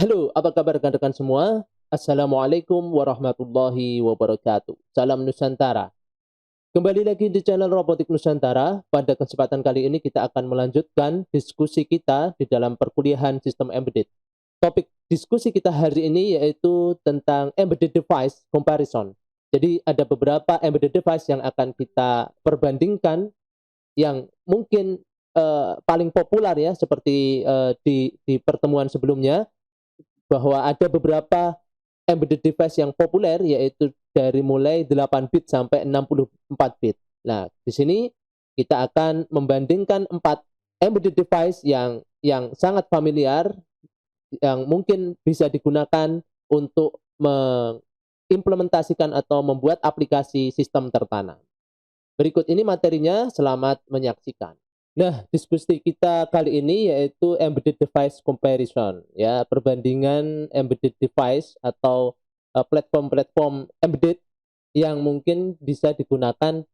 Halo, apa kabar rekan-rekan semua? Assalamualaikum warahmatullahi wabarakatuh. Salam Nusantara. Kembali lagi di channel Robotik Nusantara. Pada kesempatan kali ini kita akan melanjutkan diskusi kita di dalam perkuliahan sistem embedded. Topik diskusi kita hari ini yaitu tentang embedded device comparison. Jadi ada beberapa embedded device yang akan kita perbandingkan yang mungkin paling populer ya seperti di pertemuan sebelumnya, bahwa ada beberapa embedded device yang populer yaitu dari mulai 8 bit sampai 64 bit. Nah, di sini kita akan membandingkan 4 embedded device yang sangat familiar, yang mungkin bisa digunakan untuk mengimplementasikan atau membuat aplikasi sistem tertanam. Berikut ini materinya, selamat menyaksikan. Nah, diskusi kita kali ini yaitu embedded device comparison, ya, perbandingan embedded device atau platform-platform embedded yang mungkin bisa digunakan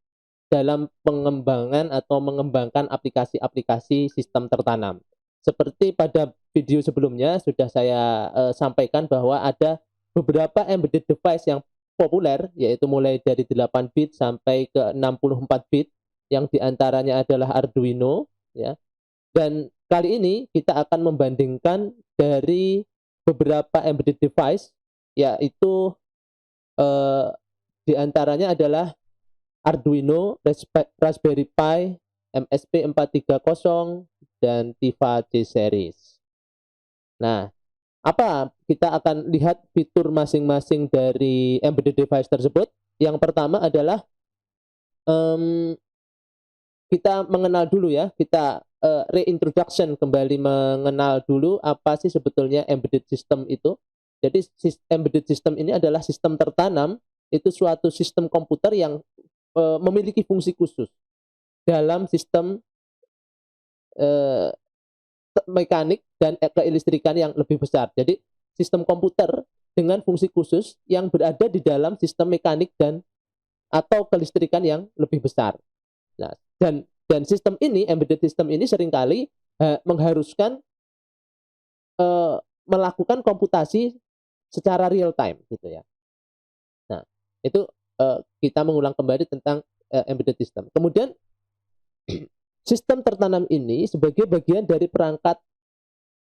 dalam pengembangan atau mengembangkan aplikasi-aplikasi sistem tertanam. Seperti pada video sebelumnya sudah saya sampaikan bahwa ada beberapa embedded device yang populer, yaitu mulai dari 8 bit sampai ke 64 bit, yang diantaranya adalah Arduino, ya. Dan kali ini kita akan membandingkan dari beberapa embedded device, yaitu eh, diantaranya adalah Arduino, Raspberry Pi, MSP430, dan Tiva J series. Nah, apa kita akan lihat fitur masing-masing dari embedded device tersebut. Yang pertama adalah um, kita mengenal dulu ya, kita reintroduction, kembali mengenal dulu apa sih sebetulnya embedded system itu. Jadi embedded system ini adalah sistem tertanam, itu suatu sistem komputer yang memiliki fungsi khusus dalam sistem eh, mekanik dan kelistrikan yang lebih besar. Jadi sistem komputer dengan fungsi khusus yang berada di dalam sistem mekanik dan atau kelistrikan yang lebih besar. Nah, dan sistem ini, embedded system ini seringkali mengharuskan melakukan komputasi secara real time gitu ya. Nah, itu kita mengulang kembali tentang embedded system. Kemudian sistem tertanam ini sebagai bagian dari perangkat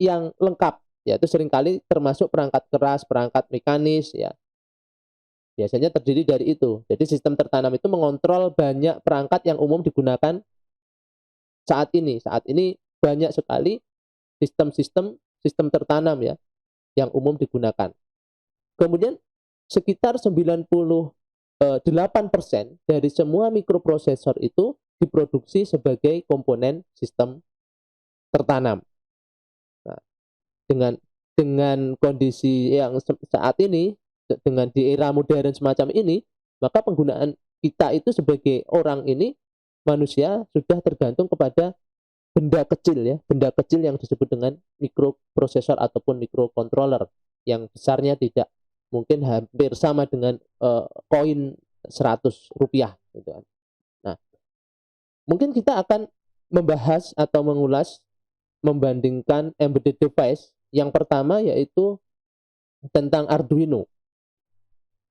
yang lengkap, yaitu seringkali termasuk perangkat keras, perangkat mekanis, ya. Biasanya terdiri dari itu. Jadi sistem tertanam itu mengontrol banyak perangkat yang umum digunakan saat ini. Saat ini banyak sekali sistem tertanam ya yang umum digunakan. Kemudian sekitar 98% dari semua mikroprosesor itu diproduksi sebagai komponen sistem tertanam. Nah, dengan dengan kondisi yang saat ini, dengan di era modern semacam ini, maka penggunaan kita itu sebagai orang ini, manusia, sudah tergantung kepada benda kecil yang disebut dengan mikroprosesor ataupun mikrocontroller, yang besarnya tidak mungkin hampir sama dengan koin 100 rupiah gitu kan. Nah, mungkin kita akan membahas atau mengulas, membandingkan embedded device. Yang pertama yaitu tentang Arduino.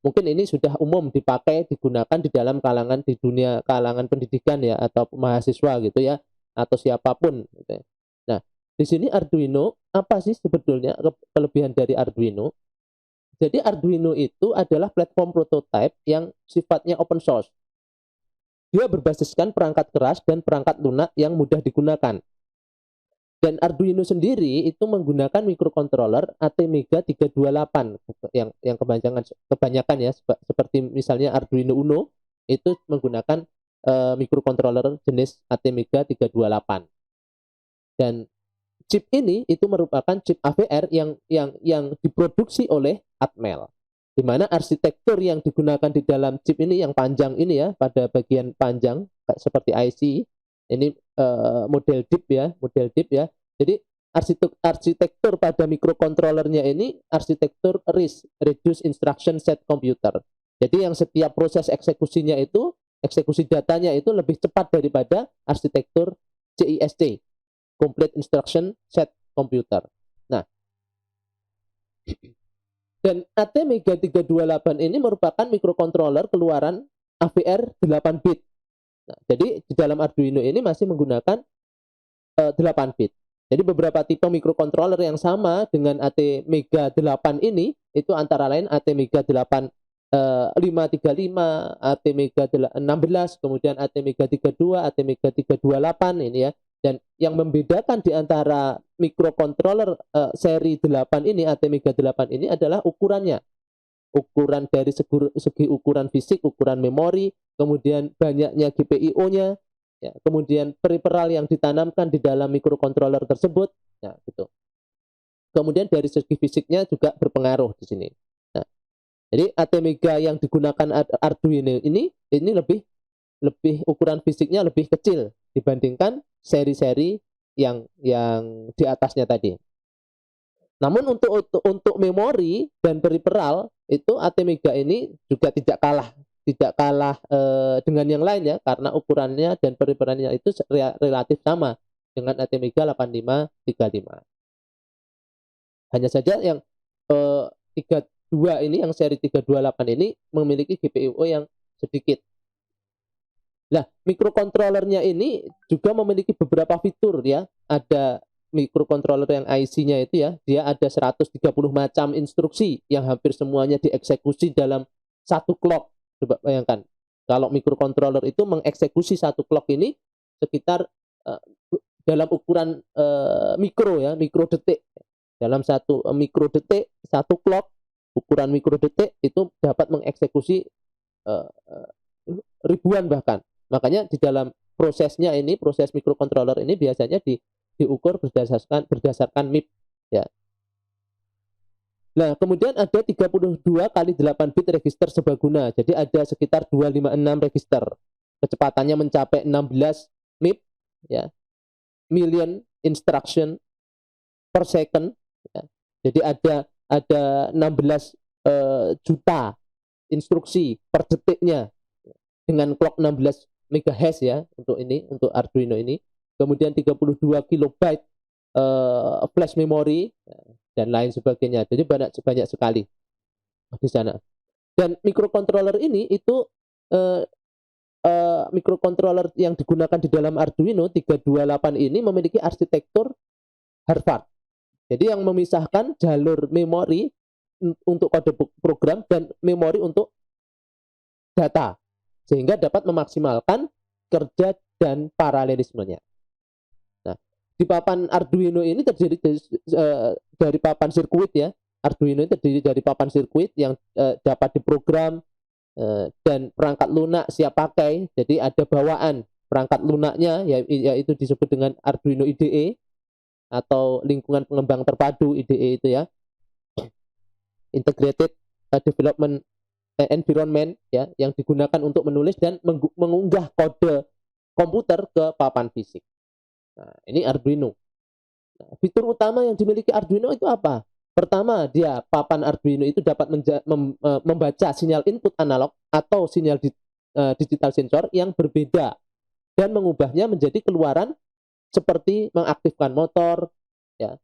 Mungkin ini sudah umum dipakai, digunakan di dalam kalangan, di dunia kalangan pendidikan ya, atau mahasiswa gitu ya, atau siapapun gitu ya. Nah, di sini Arduino, apa sih sebetulnya kelebihan dari Arduino? Jadi Arduino itu adalah platform prototype yang sifatnya open source. Dia berbasiskan perangkat keras dan perangkat lunak yang mudah digunakan. Dan Arduino sendiri itu menggunakan microcontroller ATmega 328 yang kebanyakan ya, seperti misalnya Arduino Uno itu menggunakan microcontroller jenis ATmega 328. Dan chip ini itu merupakan chip AVR yang diproduksi oleh Atmel, di mana arsitektur yang digunakan di dalam chip ini yang panjang ini ya, pada bagian panjang seperti IC ini, model DIP ya. Jadi arsitektur pada mikrokontrolernya ini arsitektur RISC, Reduced Instruction Set Computer. Jadi yang setiap proses eksekusinya itu, eksekusi datanya itu lebih cepat daripada arsitektur CISC, Complete Instruction Set Computer. Nah, Dan ATmega 328 ini merupakan mikrokontroler keluaran AVR 8 bit. Nah, jadi di dalam Arduino ini masih menggunakan 8 bit. Jadi beberapa tipe mikrokontroler yang sama dengan ATmega 8 ini itu antara lain ATmega 8 535, ATmega 16, kemudian ATmega 32, ATmega 328 ini ya. Dan yang membedakan di antara mikrokontroler seri 8 ini, ATmega 8 ini adalah ukurannya. Ukuran dari segi ukuran fisik, ukuran memori, kemudian banyaknya GPIO-nya, ya, kemudian peripheral yang ditanamkan di dalam mikrokontroler tersebut, ya, gitu. Kemudian dari segi fisiknya juga berpengaruh di sini. Nah, jadi ATmega yang digunakan Arduino ini lebih ukuran fisiknya lebih kecil dibandingkan seri-seri yang di atasnya tadi. Namun untuk memori dan peripheral itu ATmega ini juga tidak kalah dengan yang lain ya, karena ukurannya dan peripheralnya itu relatif sama dengan ATmega 8535. Hanya saja yang 32 ini, yang seri 328 ini memiliki GPIO yang sedikit. Nah, mikrokontrolernya ini juga memiliki beberapa fitur ya. Ada mikrokontroler yang IC-nya itu ya, dia ada 130 macam instruksi yang hampir semuanya dieksekusi dalam satu clock. Coba bayangkan, kalau mikrokontroler itu mengeksekusi satu clock ini sekitar dalam ukuran mikro ya, mikro detik. Dalam satu mikro detik, satu clock, ukuran mikro detik itu dapat mengeksekusi ribuan bahkan. Makanya di dalam prosesnya ini, proses mikrokontroler ini biasanya diukur berdasarkan MIP ya. Nah, kemudian ada 32 kali 8 bit register serbaguna. Jadi ada sekitar 256 register. Kecepatannya mencapai 16 MIP ya. Million instruction per second ya. Jadi ada 16 juta instruksi per detiknya dengan clock 16 MHz ya untuk Arduino ini. Kemudian 32 kilobyte flash memory dan lain sebagainya. Jadi banyak sekali di sana. Dan mikrokontroler ini itu mikrokontroler yang digunakan di dalam Arduino 328 ini memiliki arsitektur Harvard. Jadi yang memisahkan jalur memori untuk kode program dan memori untuk data, sehingga dapat memaksimalkan kerja dan paralelismenya. Nah, di papan Arduino ini terdiri dari papan sirkuit ya. Arduino ini terdiri dari papan sirkuit yang dapat diprogram dan perangkat lunak siap pakai. Jadi ada bawaan perangkat lunaknya yaitu disebut dengan Arduino IDE atau lingkungan pengembang terpadu IDE itu ya. Integrated Development Environment ya, yang digunakan untuk menulis dan mengunggah kode komputer ke papan fisik. Nah, ini Arduino. Nah, fitur utama yang dimiliki Arduino itu apa? Pertama, dia papan Arduino itu dapat membaca sinyal input analog atau sinyal digital sensor yang berbeda dan mengubahnya menjadi keluaran seperti mengaktifkan motor ya,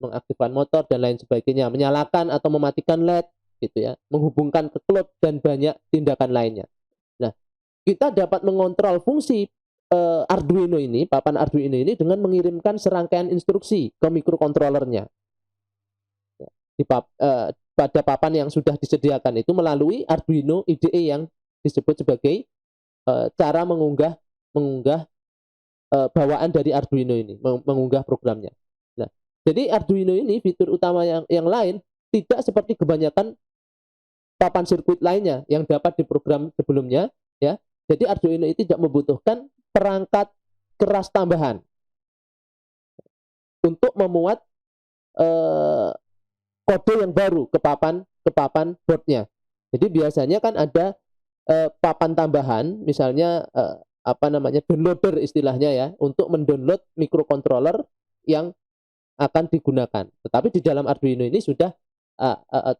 mengaktifkan motor dan lain sebagainya, menyalakan atau mematikan LED gitu ya, menghubungkan ke cloud dan banyak tindakan lainnya. Nah, kita dapat mengontrol fungsi Arduino ini, papan Arduino ini dengan mengirimkan serangkaian instruksi ke mikrokontrolernya. Ya, pada papan yang sudah disediakan itu melalui Arduino IDE yang disebut sebagai cara mengunggah bawaan dari Arduino ini, mengunggah programnya. Nah, jadi Arduino ini fitur utama yang lain tidak seperti kebanyakan papan sirkuit lainnya yang dapat diprogram sebelumnya ya. Jadi Arduino itu tidak membutuhkan perangkat keras tambahan untuk memuat kode yang baru ke papan boardnya. Jadi biasanya kan ada papan tambahan, misalnya downloader istilahnya ya, untuk mendownload mikrokontroler yang akan digunakan. Tetapi di dalam Arduino ini sudah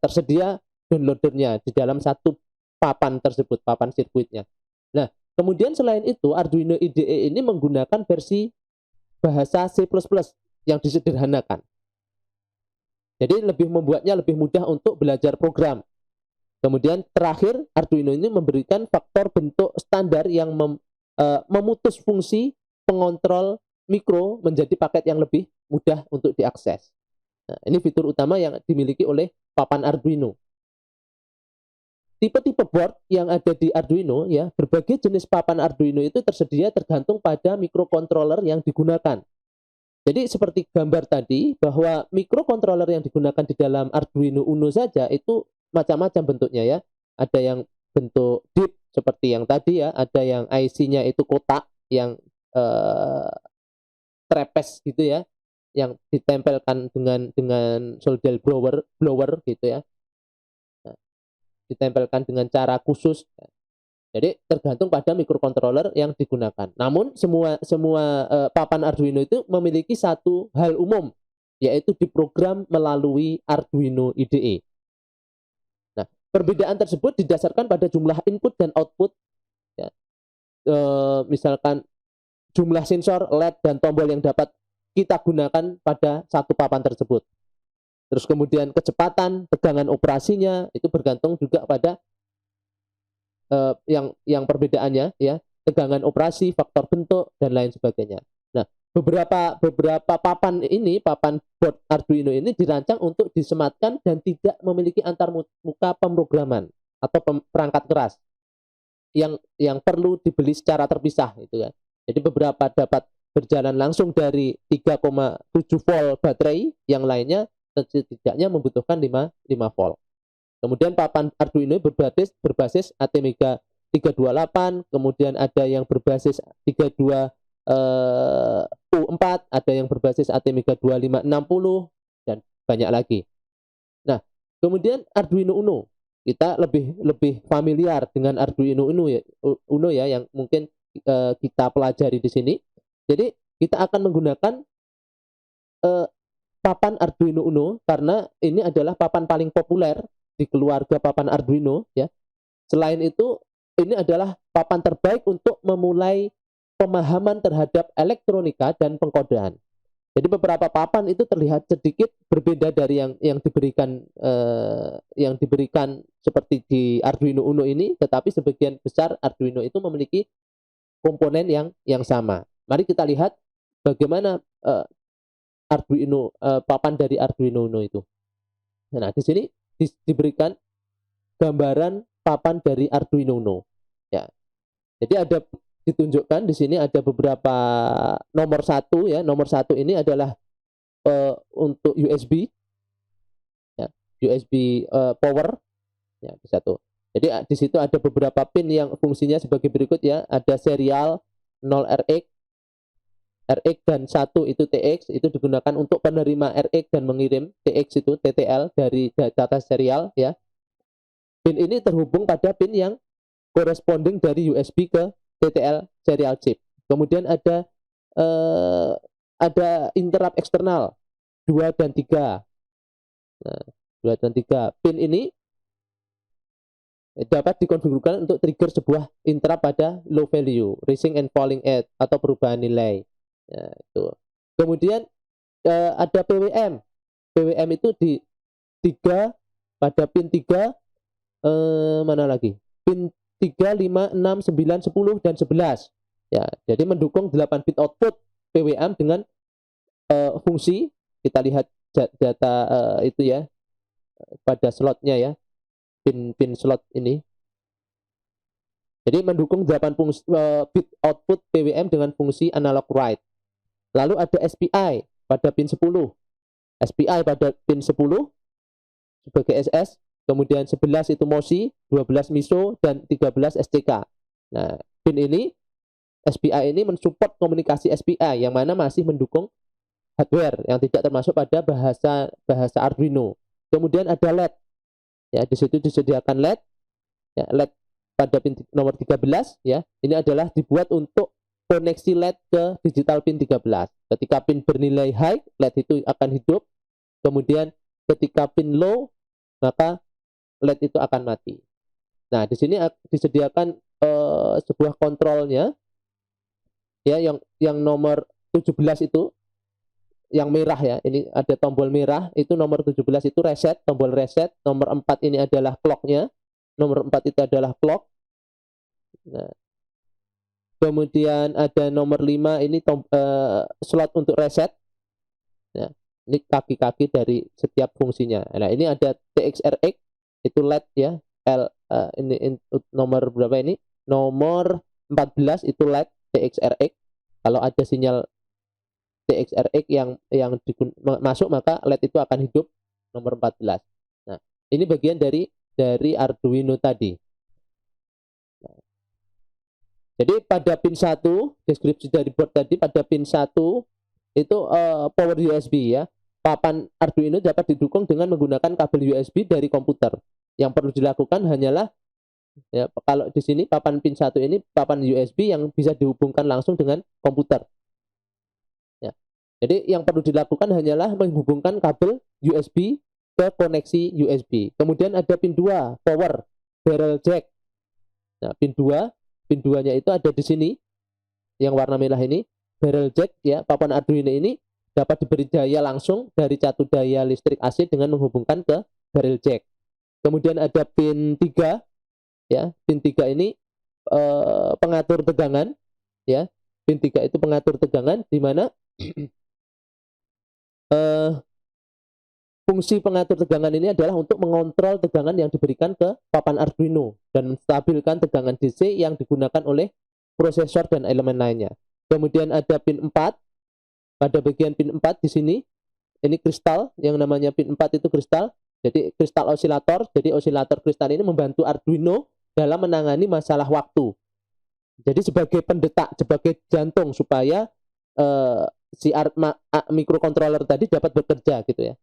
tersedia downloadernya di dalam satu papan tersebut, papan sirkuitnya. Nah, kemudian selain itu Arduino IDE ini menggunakan versi bahasa C++ yang disederhanakan. Jadi membuatnya lebih mudah untuk belajar program. Kemudian terakhir, Arduino ini memberikan faktor bentuk standar yang memutus fungsi pengontrol mikro menjadi paket yang lebih mudah untuk diakses. Nah, ini fitur utama yang dimiliki oleh papan Arduino. Tipe-tipe board yang ada di Arduino, ya, berbagai jenis papan Arduino itu tersedia tergantung pada microcontroller yang digunakan. Jadi seperti gambar tadi, bahwa microcontroller yang digunakan di dalam Arduino Uno saja itu macam-macam bentuknya, ya. Ada yang bentuk DIP seperti yang tadi, ya, ada yang IC-nya itu kotak yang trapeze gitu, ya, yang ditempelkan dengan solder blower gitu, ya. Ditempelkan dengan cara khusus. Jadi tergantung pada microcontroller yang digunakan. Namun semua papan Arduino itu memiliki satu hal umum, yaitu diprogram melalui Arduino IDE. Nah, perbedaan tersebut didasarkan pada jumlah input dan output, ya. Misalkan jumlah sensor, LED, dan tombol yang dapat kita gunakan pada satu papan tersebut. Terus kemudian kecepatan, tegangan operasinya itu bergantung juga pada yang perbedaannya, ya, tegangan operasi, faktor bentuk, dan lain sebagainya. Nah, beberapa papan board Arduino ini dirancang untuk disematkan dan tidak memiliki antarmuka pemrograman atau perangkat keras yang perlu dibeli secara terpisah, gitu ya. Jadi beberapa dapat berjalan langsung dari 3,7 volt baterai, yang lainnya setidaknya membutuhkan 5 volt. Kemudian papan Arduino berbasis ATmega 328, kemudian ada yang berbasis 32 U4, ada yang berbasis ATmega 2560, dan banyak lagi. Nah, kemudian Arduino Uno, kita lebih familiar dengan Arduino Uno ya, yang mungkin kita pelajari di sini. Jadi kita akan menggunakan papan Arduino Uno karena ini adalah papan paling populer di keluarga papan Arduino, ya. Selain itu, ini adalah papan terbaik untuk memulai pemahaman terhadap elektronika dan pengkodean. Jadi beberapa papan itu terlihat sedikit berbeda dari yang diberikan seperti di Arduino Uno ini, tetapi sebagian besar Arduino itu memiliki komponen yang sama. Mari kita lihat bagaimana papan dari Arduino Uno itu. Nah, di sini diberikan gambaran papan dari Arduino Uno, ya. Jadi ditunjukkan di sini ada beberapa nomor satu, ya. Nomor satu ini adalah untuk USB, ya, USB power, ya, di satu. Jadi di situ ada beberapa pin yang fungsinya sebagai berikut, ya. Ada serial 0RX, RX dan 1 itu TX, itu digunakan untuk penerima RX dan mengirim TX itu TTL dari data serial, ya. Pin ini terhubung pada pin yang corresponding dari USB ke TTL serial chip. Kemudian ada interrupt eksternal 2 dan 3. Nah, 2 dan 3. Pin ini dapat dikonfigurkan untuk trigger sebuah interrupt pada low value, rising and falling edge, atau perubahan nilai. Nah, itu. Kemudian ada PWM. PWM itu di 3 pada pin 3, mana lagi? Pin 3, 5, 6, 9, 10, dan 11. Ya, jadi mendukung 8 bit output PWM dengan fungsi, kita lihat data itu, ya, pada slotnya, ya. Pin slot ini. Jadi mendukung 8 bit output PWM dengan fungsi analog write. Lalu ada SPI pada pin 10. SPI pada pin 10 sebagai SS, kemudian 11 itu MOSI, 12 MISO, dan 13 SCK. Nah, pin ini, SPI ini mensupport komunikasi SPI yang mana masih mendukung hardware yang tidak termasuk pada bahasa Arduino. Kemudian ada LED. Ya, di situ disediakan LED. Ya, LED pada pin nomor 13, ya. Ini adalah dibuat untuk koneksi LED ke digital pin 13. Ketika pin bernilai high, LED itu akan hidup. Kemudian ketika pin low, maka LED itu akan mati. Nah, di sini disediakan sebuah kontrolnya, ya, yang nomor 17 itu yang merah ya. Ini ada tombol merah, itu nomor 17 itu reset, tombol reset. Nomor 4 ini adalah clock-nya. Nomor 4 itu adalah clock. Nah, kemudian ada nomor 5 ini slot untuk reset. Nah, ini kaki-kaki dari setiap fungsinya. Nah, ini ada TXRX, itu LED ya. Ini nomor berapa ini? Nomor 14 itu LED TXRX. Kalau ada sinyal TXRX yang masuk, maka LED itu akan hidup, nomor 14. Nah, ini bagian dari Arduino tadi. Nah, jadi pada pin 1, deskripsi dari board tadi, pada pin 1 itu power USB ya. Papan Arduino dapat didukung dengan menggunakan kabel USB dari komputer. Yang perlu dilakukan hanyalah ya, kalau di sini papan pin 1 ini papan USB yang bisa dihubungkan langsung dengan komputer. Ya. Jadi yang perlu dilakukan hanyalah menghubungkan kabel USB ke koneksi USB. Kemudian ada pin 2, power barrel jack. Nah, pin 2-nya itu ada di sini. Yang warna merah ini, barrel jack ya. Papan Arduino ini dapat diberi daya langsung dari catu daya listrik AC dengan menghubungkan ke barrel jack. Kemudian ada pin 3 ya. Pin 3 ini pengatur tegangan ya. Pin 3 itu pengatur tegangan, di mana fungsi pengatur tegangan ini adalah untuk mengontrol tegangan yang diberikan ke papan Arduino dan menstabilkan tegangan DC yang digunakan oleh prosesor dan elemen lainnya. Kemudian ada pin 4. Pada bagian pin 4 di sini, ini kristal, yang namanya pin 4 itu kristal. Jadi kristal osilator. Jadi osilator kristal ini membantu Arduino dalam menangani masalah waktu. Jadi sebagai pendetak, sebagai jantung supaya si microcontroller tadi dapat bekerja gitu ya.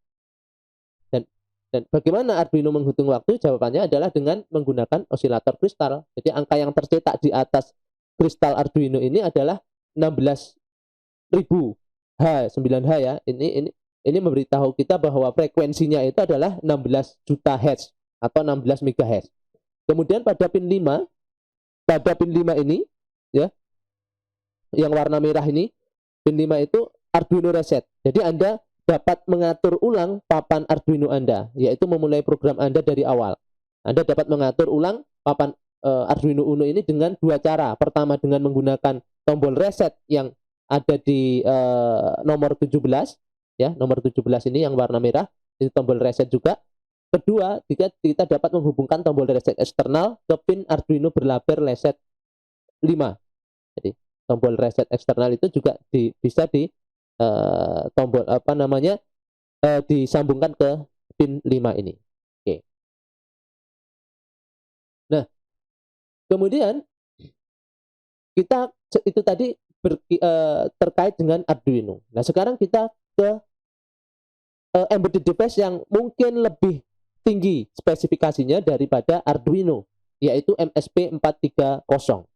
Dan bagaimana Arduino menghitung waktu? Jawabannya adalah dengan menggunakan osilator kristal. Jadi angka yang tercetak di atas kristal Arduino ini adalah 16.000 H, 9H ya. Ini memberitahu kita bahwa frekuensinya itu adalah 16 juta Hz atau 16 MHz. Kemudian pada pin 5 ini ya, yang warna merah ini, pin 5 itu Arduino reset. Jadi Anda dapat mengatur ulang papan Arduino Anda, yaitu memulai program Anda dari awal. Anda dapat mengatur ulang papan Arduino Uno ini dengan dua cara. Pertama dengan menggunakan tombol reset yang ada di nomor 17 ya, nomor 17 ini yang warna merah, ini tombol reset juga. Kedua, kita dapat menghubungkan tombol reset eksternal ke pin Arduino berlabel reset 5. Jadi tombol reset eksternal itu juga bisa di tombol disambungkan ke pin 5 ini. Oke. Nah, kemudian kita itu tadi terkait dengan Arduino. Nah, sekarang kita ke embedded device yang mungkin lebih tinggi spesifikasinya daripada Arduino, yaitu MSP430.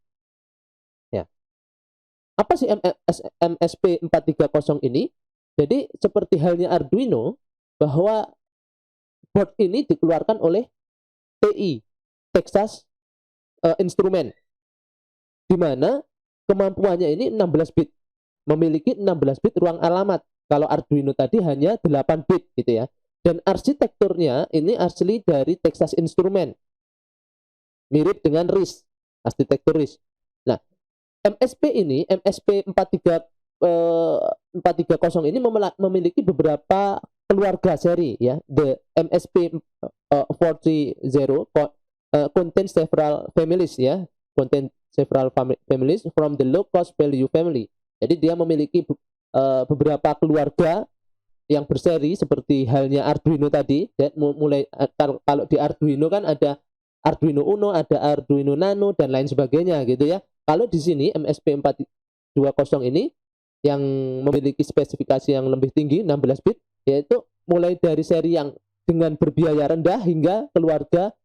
Ya. Apa sih MSP430 ini? Jadi seperti halnya Arduino, bahwa board ini dikeluarkan oleh TI, Texas Instrument, di mana kemampuannya ini 16 bit, memiliki 16 bit ruang alamat. Kalau Arduino tadi hanya 8 bit gitu ya. Dan arsitekturnya ini asli dari Texas Instrument, mirip dengan RISC, arsitektur RISC. Nah, MSP430 ini memiliki beberapa keluarga seri ya. The MSP40 contains several families ya, contain several families from the low cost value family. Jadi dia memiliki beberapa keluarga yang berseri seperti halnya Arduino tadi. Dan mulai kalau di Arduino kan ada Arduino Uno, ada Arduino Nano dan lain sebagainya gitu ya. Kalau di sini MSP420 ini yang memiliki spesifikasi yang lebih tinggi 16 bit, yaitu mulai dari seri yang dengan berbiaya rendah hingga keluarga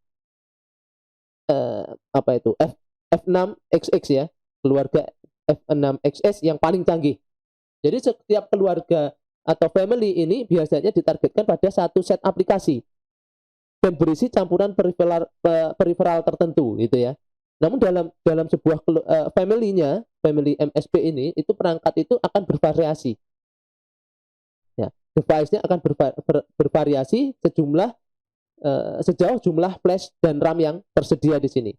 F6XX ya, keluarga F6XS yang paling canggih. Jadi setiap keluarga atau family ini biasanya ditargetkan pada satu set aplikasi dan berisi campuran peripheral tertentu gitu ya. Namun dalam sebuah family MSP ini, itu perangkat itu akan bervariasi. device-nya akan bervariasi sejauh jumlah flash dan RAM yang tersedia di sini.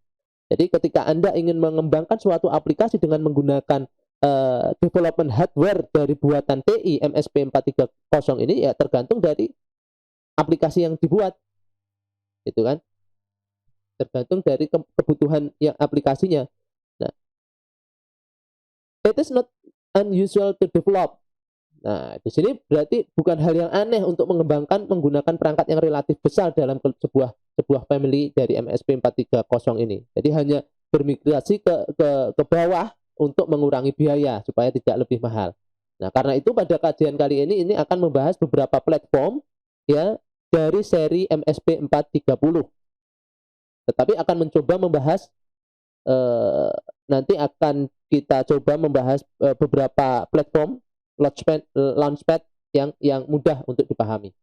Jadi ketika Anda ingin mengembangkan suatu aplikasi dengan menggunakan development hardware dari buatan TI MSP430 ini, ya tergantung dari aplikasi yang dibuat, gitu kan? Tergantung dari kebutuhan yang aplikasinya. Nah, it is not unusual to develop. Nah, di sini berarti bukan hal yang aneh untuk mengembangkan menggunakan perangkat yang relatif besar dalam sebuah family dari MSP430 ini. Jadi hanya bermigrasi ke bawah untuk mengurangi biaya supaya tidak lebih mahal. Nah, karena itu pada kajian kali ini akan membahas beberapa platform ya dari seri MSP430. Tetapi akan mencoba membahas nanti akan kita coba membahas beberapa platform launchpad yang mudah untuk dipahami.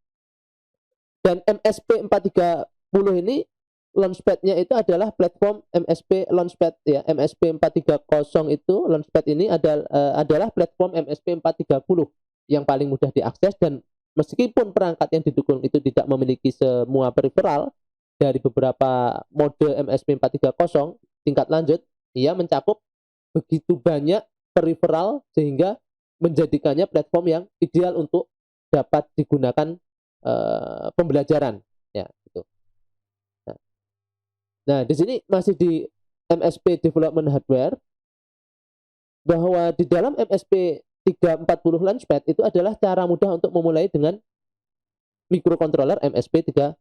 Dan MSP430 ini launchpad-nya itu adalah platform MSP Launchpad ya. MSP430 itu launchpad ini adalah platform MSP430 yang paling mudah diakses, dan meskipun perangkat yang didukung itu tidak memiliki semua peripheral dari beberapa mode MSP430 tingkat lanjut, ia mencakup begitu banyak peripheral sehingga menjadikannya platform yang ideal untuk dapat digunakan pembelajaran ya gitu. Nah, di sini masih di MSP Development Hardware, bahwa di dalam MSP 340 Launchpad itu adalah cara mudah untuk memulai dengan microcontroller MSP30.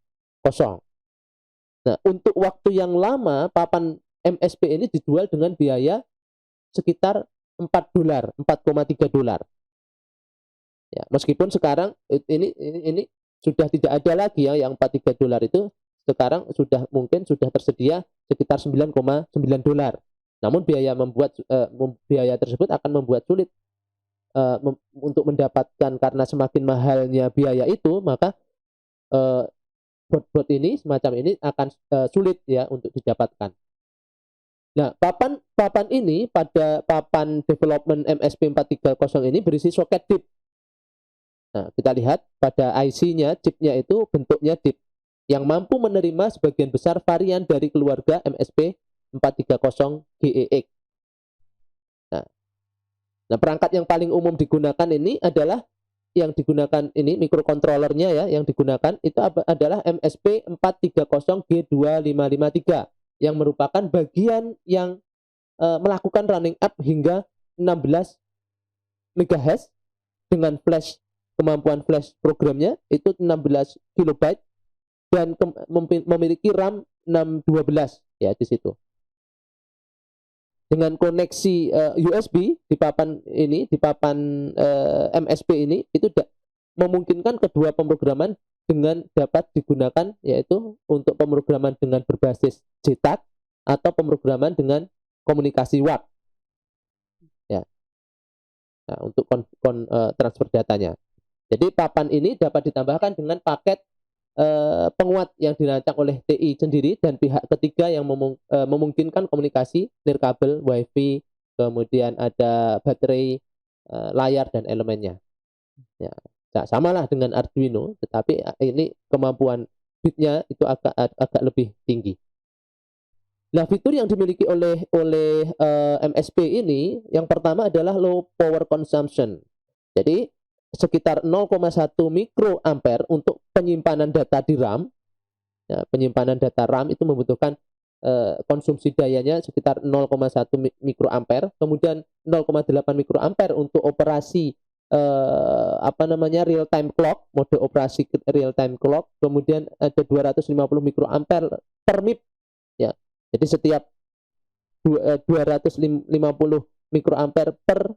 Nah, untuk waktu yang lama papan MSP ini dijual dengan biaya sekitar $4, $4,3. Ya, meskipun sekarang ini sudah tidak ada lagi ya yang $43 itu, sekarang mungkin sudah tersedia sekitar $9,9. Namun biaya tersebut akan membuat sulit untuk mendapatkan, karena semakin mahalnya biaya itu, maka bot ini semacam ini akan sulit ya untuk didapatkan. Nah, papan ini pada papan development MSP430 ini berisi soket DIP. Nah, kita lihat pada IC-nya, chipnya itu bentuknya DIP yang mampu menerima sebagian besar varian dari keluarga MSP430 GEX. Nah, perangkat yang paling umum digunakan ini adalah yang digunakan ini microcontrollernya ya, yang digunakan itu adalah MSP430 G2553 yang merupakan bagian yang melakukan running up hingga 16 MHz dengan kemampuan flash programnya itu 16 KB dan memiliki RAM 612 ya di situ. Dengan koneksi USB di papan MSP ini itu memungkinkan kedua pemrograman dengan dapat digunakan, yaitu untuk pemrograman dengan berbasis JTAG atau pemrograman dengan komunikasi WAP ya. Nah, untuk transfer datanya. Jadi papan ini dapat ditambahkan dengan paket penguat yang dirancang oleh TI sendiri dan pihak ketiga yang memungkinkan komunikasi nirkabel, wifi, kemudian ada baterai, layar dan elemennya. Ya, samalah dengan Arduino, tetapi ini kemampuan bitnya itu agak lebih tinggi. Nah, fitur yang dimiliki oleh MSP ini yang pertama adalah low power consumption. Jadi sekitar 0,1 mikroampere untuk penyimpanan data di RAM. Ya, penyimpanan data RAM itu membutuhkan konsumsi dayanya sekitar 0,1 mikroampere, kemudian 0,8 mikroampere untuk operasi real time clock, mode operasi real time clock, kemudian ada 250 mikroampere per MIP ya. Jadi setiap 250 mikroampere per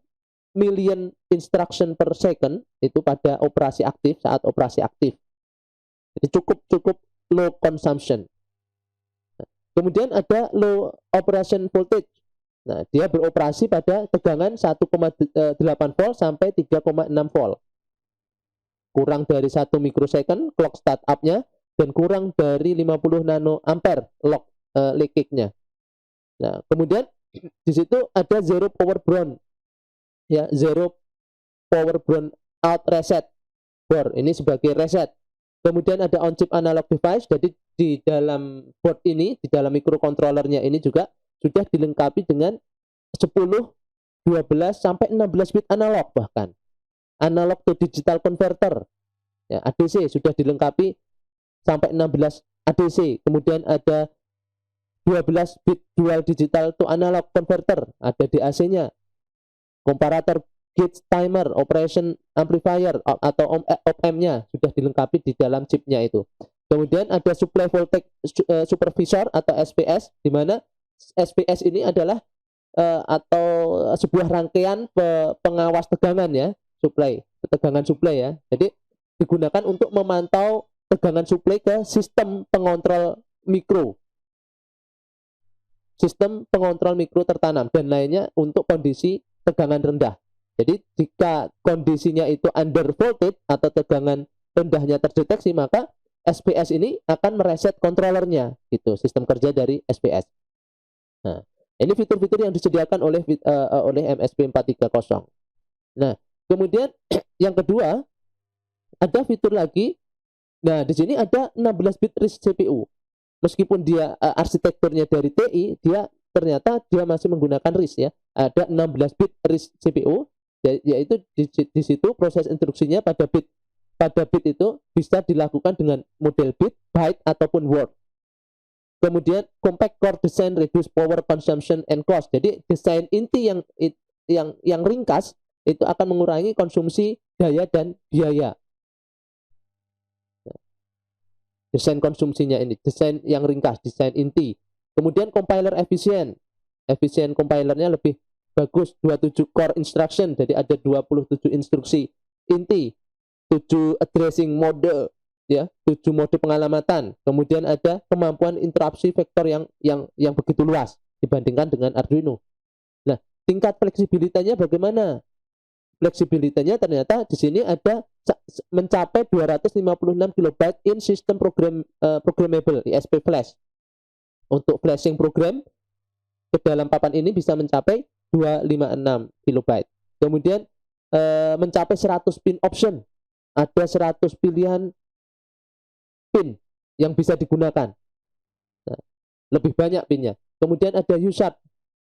million instruction per second itu pada operasi aktif, saat operasi aktif. Jadi cukup low consumption. Kemudian ada low operation voltage. Nah, dia beroperasi pada tegangan 1,8 volt sampai 3,6 volt. Kurang dari 1 mikrosecond clock startup-nya dan kurang dari 50 nanoampere leakage-nya. Nah, kemudian di situ ada zero power brown. Ya, zero power brown out reset. board ini sebagai reset. Kemudian ada on chip analog device, jadi di dalam board ini, di dalam microcontrollernya ini juga sudah dilengkapi dengan 10, 12 sampai 16 bit analog, bahkan analog to digital converter ya, ADC sudah dilengkapi sampai 16 ADC. Kemudian ada 12 bit dual digital to analog converter, ada DAC-nya, komparator, gauge, timer, operation amplifier atau op-amp-nya sudah dilengkapi di dalam chipnya itu. Kemudian ada supply voltage supervisor atau SPS, di mana SPS ini adalah atau sebuah rangkaian pengawas tegangan ya, tegangan supply ya. Jadi digunakan untuk memantau tegangan supply ke sistem pengontrol mikro. Sistem pengontrol mikro tertanam dan lainnya untuk kondisi tegangan rendah. Jadi jika kondisinya itu under voltage atau tegangan rendahnya terdeteksi, maka SPS ini akan mereset kontrolernya, gitu, sistem kerja dari SPS. Nah, ini fitur-fitur yang disediakan oleh MSP 430. Nah, kemudian yang kedua ada fitur lagi. Nah, di sini ada 16 bit RISC CPU. Meskipun dia arsitekturnya dari TI, ternyata dia masih menggunakan RISC ya. Ada 16 bit RISC CPU, yaitu di situ proses instruksinya pada bit itu bisa dilakukan dengan model bit, byte ataupun word. Kemudian compact core design reduce power consumption and cost. Jadi desain inti yang ringkas itu akan mengurangi konsumsi daya dan biaya. Desain konsumsinya ini, desain yang ringkas, desain inti. Kemudian compiler efisien compilernya lebih bagus, 27 core instruction, jadi ada 27 instruksi inti, 7 addressing mode ya, 7 mode pengalamatan. Kemudian ada kemampuan interupsi vektor yang begitu luas dibandingkan dengan Arduino. Nah, tingkat fleksibilitasnya bagaimana? Fleksibilitasnya ternyata di sini ada mencapai 256 KB in system programmable ISP flash. Untuk flashing program ke dalam papan ini bisa mencapai 256 KB. Kemudian mencapai 100 pin option. Ada 100 pilihan pin yang bisa digunakan. Nah, lebih banyak pinnya. Kemudian ada USART,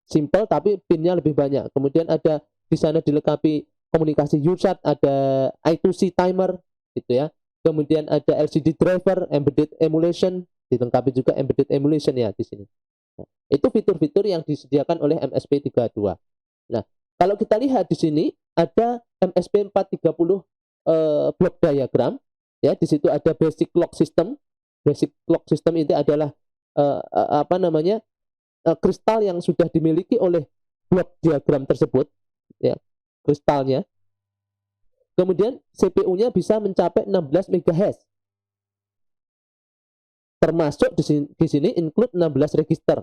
simple tapi pinnya lebih banyak. Kemudian ada di sana dilengkapi komunikasi USART, ada I2C timer gitu ya. Kemudian ada LCD driver, embedded emulation, dilengkapi juga embedded emulation ya di sini. Nah, itu fitur-fitur yang disediakan oleh MSP 32. Nah, kalau kita lihat di sini ada MSP 430 block diagram ya. Di situ ada basic clock system. Basic clock system itu adalah kristal yang sudah dimiliki oleh blok diagram tersebut ya, kristalnya. Kemudian CPU-nya bisa mencapai 16 MHz. Termasuk di sini include 16 register.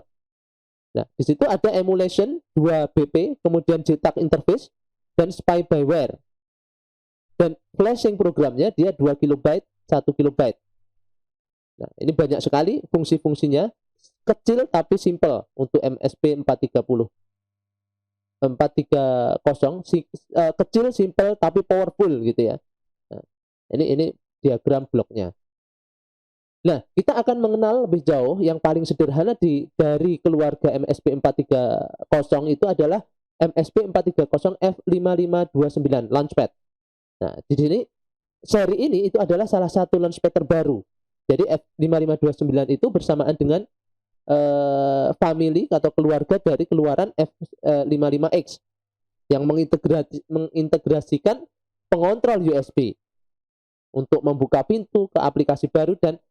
Nah, di situ ada emulation 2 BP, kemudian JTAG interface dan spy by wire. Dan flashing programnya dia 2 KB, 1 KB. Nah, ini banyak sekali fungsi-fungsinya, kecil tapi simple untuk MSP 430. Kecil, simple tapi powerful gitu ya. Nah, ini diagram bloknya. Nah, kita akan mengenal lebih jauh yang paling sederhana dari keluarga MSP 430 itu adalah MSP 430 F5529 Launchpad. Nah, di sini seri ini itu adalah salah satu launchpad terbaru. Jadi F5529 itu bersamaan dengan family atau keluarga dari keluaran F55X yang mengintegrasikan pengontrol USB untuk membuka pintu ke aplikasi baru dan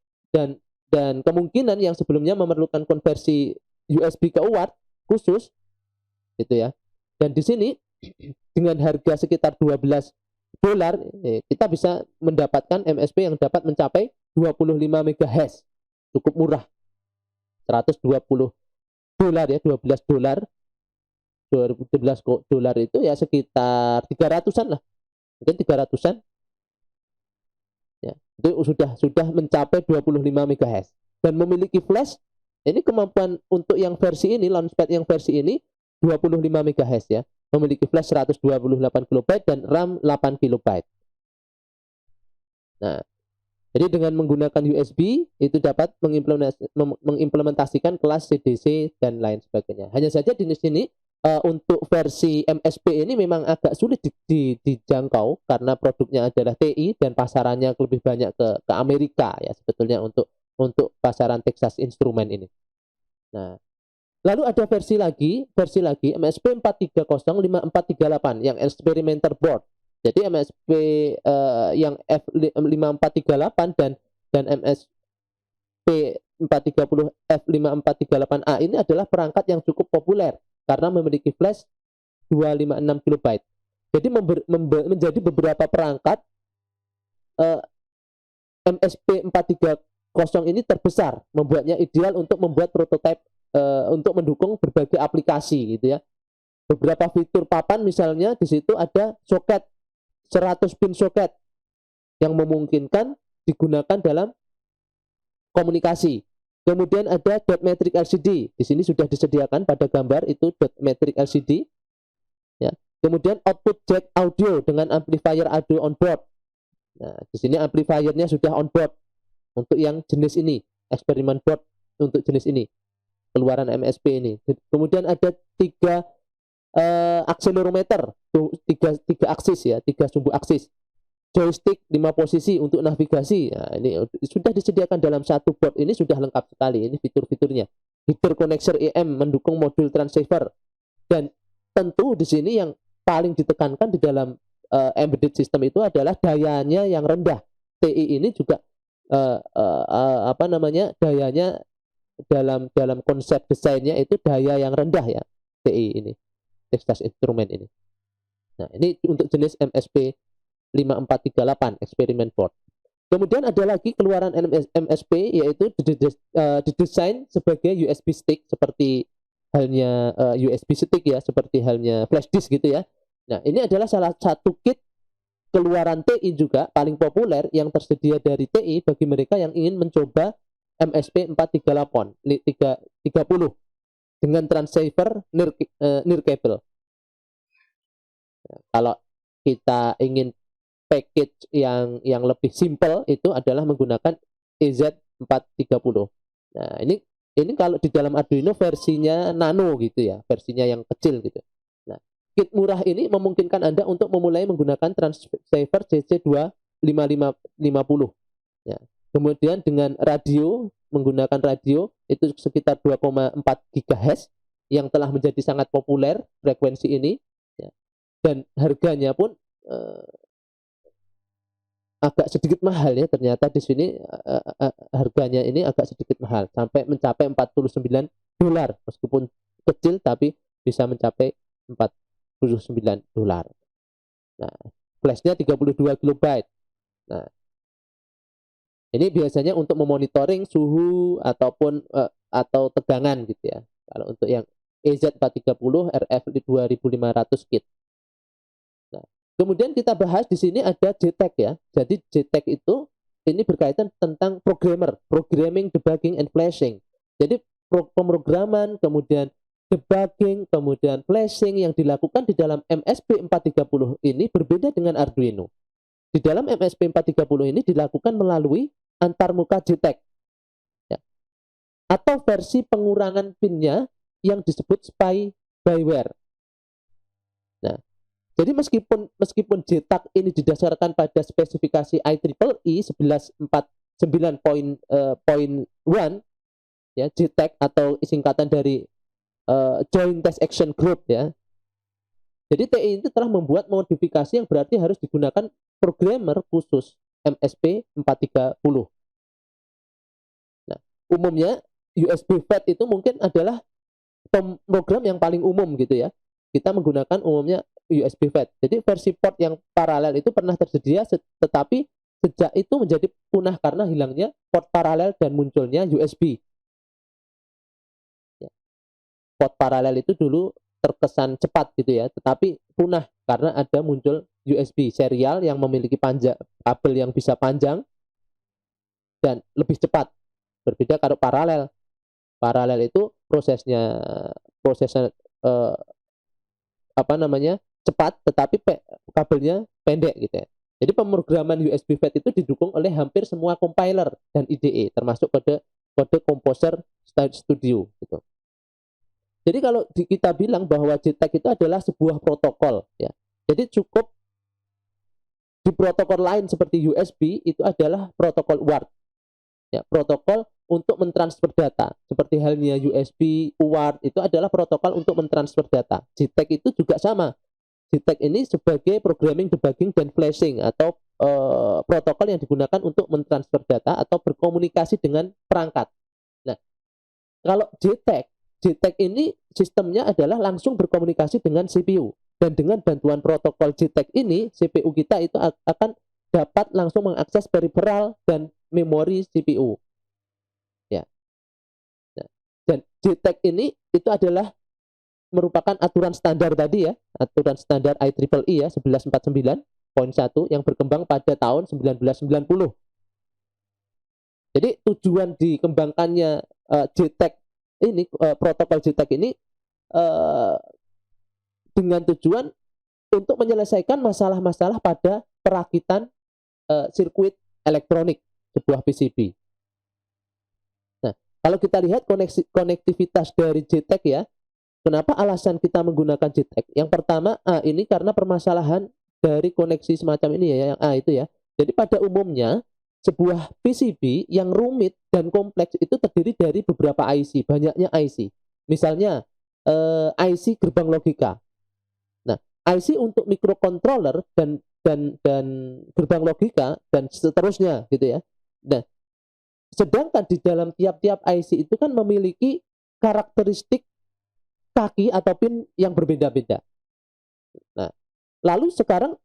kemungkinan yang sebelumnya memerlukan konversi USB ke UART khusus gitu ya. Dan di sini dengan harga sekitar $12 kita bisa mendapatkan MSP yang dapat mencapai 25 MHz. Cukup murah. $120 ya, $12. $12 itu ya sekitar 300-an lah. Mungkin 300-an. Ya, itu sudah mencapai 25 MHz dan memiliki flash. Ini kemampuan untuk yang versi ini, launchpad yang versi ini 25 MHz ya. Memiliki flash 128 KB dan RAM 8 KB. Nah, jadi dengan menggunakan USB itu dapat mengimplementasikan kelas CDC dan lain sebagainya. Hanya saja di sini untuk versi MSP ini memang agak sulit dijangkau karena produknya adalah TI dan pasarannya lebih banyak ke Amerika ya sebetulnya untuk pasaran Texas Instrument ini. Nah, lalu ada versi lagi MSP 4305438 yang experimenter board. Jadi MSP yang F5438 dan MSP 430 F5438A ini adalah perangkat yang cukup populer karena memiliki flash 256 KB. Jadi menjadi beberapa perangkat MSP 430 ini terbesar, membuatnya ideal untuk membuat prototipe untuk mendukung berbagai aplikasi gitu ya. Beberapa fitur papan misalnya di situ ada soket 100 pin soket yang memungkinkan digunakan dalam komunikasi. Kemudian ada dot matrix LCD. Di sini sudah disediakan pada gambar itu dot matrix LCD. Ya. Kemudian output jack audio dengan amplifier audio on board. Nah, di sini amplifiernya sudah on board untuk yang jenis ini, eksperimen board untuk jenis ini, keluaran MSP ini. Kemudian ada 3 akselerometer, tiga aksis ya, 3 sumbu aksis. Joystick 5 posisi untuk navigasi. Nah, ini sudah disediakan dalam satu board ini, sudah lengkap sekali ini fitur-fiturnya. Header connector EM mendukung modul transceiver. Dan tentu di sini yang paling ditekankan di dalam embedded system itu adalah dayanya yang rendah. TI ini juga dayanya dalam konsep desainnya itu daya yang rendah ya, TI ini, Texas Instrument ini. Nah, ini untuk jenis MSP 5438 eksperimen board. Kemudian ada lagi keluaran MSP yaitu didesain sebagai USB stick seperti halnya USB stick ya, seperti halnya flash disk gitu ya. Nah, ini adalah salah satu kit keluaran TI juga paling populer yang tersedia dari TI bagi mereka yang ingin mencoba MSP 430 dengan transceiver near cable. Nah, kalau kita ingin package yang lebih simple itu adalah menggunakan EZ430. Nah, ini kalau di dalam Arduino versinya nano gitu ya, versinya yang kecil gitu. Nah, kit murah ini memungkinkan Anda untuk memulai menggunakan transceiver CC25550. Ya. Kemudian dengan menggunakan radio itu sekitar 2,4 GHz yang telah menjadi sangat populer frekuensi ini. Ya. Dan harganya pun agak sedikit mahal ya, ternyata di sini harganya ini agak sedikit mahal sampai mencapai $49 meskipun kecil tapi bisa mencapai $49. Nah, flashnya 32 KB. Nah, ini biasanya untuk memonitoring suhu ataupun atau tegangan gitu ya. Kalau untuk yang EZ430 RF 2500 kit. Nah, kemudian kita bahas di sini ada JTAG ya. Jadi JTAG itu ini berkaitan tentang programming, debugging, and flashing. Jadi pemrograman, kemudian debugging, kemudian flashing yang dilakukan di dalam MSP 430 ini berbeda dengan Arduino. Di dalam MSP 430 ini dilakukan melalui antarmuka JTAG ya. Atau versi pengurangan pinnya yang disebut spyware. Nah, jadi meskipun JTAG ini didasarkan pada spesifikasi IEEE 1149.1 ya, JTAG atau singkatan dari Joint Test Action Group ya. Jadi TI itu telah membuat modifikasi yang berarti harus digunakan programmer khusus MSP 430. Nah, umumnya USB FAT itu mungkin adalah program yang paling umum gitu ya. Kita menggunakan umumnya USB FAT. Jadi versi port yang paralel itu pernah tersedia, tetapi sejak itu menjadi punah karena hilangnya port paralel dan munculnya USB. Ya. Port paralel itu dulu terkesan cepat gitu ya, tetapi punah karena ada muncul USB serial yang memiliki kabel yang bisa panjang dan lebih cepat. Berbeda kalau paralel. Paralel itu prosesnya cepat, tetapi kabelnya pendek gitu ya. Jadi pemrograman USB FAT itu didukung oleh hampir semua compiler dan IDE, termasuk kode Composer Studio gitu. Jadi kalau kita bilang bahwa JTAG itu adalah sebuah protokol ya. Jadi cukup di protokol lain seperti USB itu adalah protokol UART. Ya, protokol untuk mentransfer data. Seperti halnya USB, UART itu adalah protokol untuk mentransfer data. JTAG itu juga sama. JTAG ini sebagai programming, debugging, dan flashing atau protokol yang digunakan untuk mentransfer data atau berkomunikasi dengan perangkat. Nah, kalau JTAG ini sistemnya adalah langsung berkomunikasi dengan CPU. Dan dengan bantuan protokol JTAG ini, CPU kita itu akan dapat langsung mengakses peripheral dan memori CPU. Ya. Nah, dan JTAG ini itu adalah merupakan aturan standar tadi ya, aturan standar IEEE ya 1149.1 yang berkembang pada tahun 1990. Jadi tujuan dikembangkannya JTAG ini, protokol JTAG ini dengan tujuan untuk menyelesaikan masalah-masalah pada perakitan sirkuit elektronik sebuah PCB. Nah, kalau kita lihat konektivitas dari JTAG ya, kenapa alasan kita menggunakan JTAG? Yang pertama, ini karena permasalahan dari koneksi semacam ini ya, yang A itu ya. Jadi pada umumnya sebuah PCB yang rumit dan kompleks itu terdiri dari beberapa IC, banyaknya IC. Misalnya IC gerbang logika. Nah, IC untuk microcontroller dan gerbang logika dan seterusnya gitu ya. Nah, sedangkan di dalam tiap-tiap IC itu kan memiliki karakteristik kaki atau pin yang berbeda-beda. Nah, lalu sekarang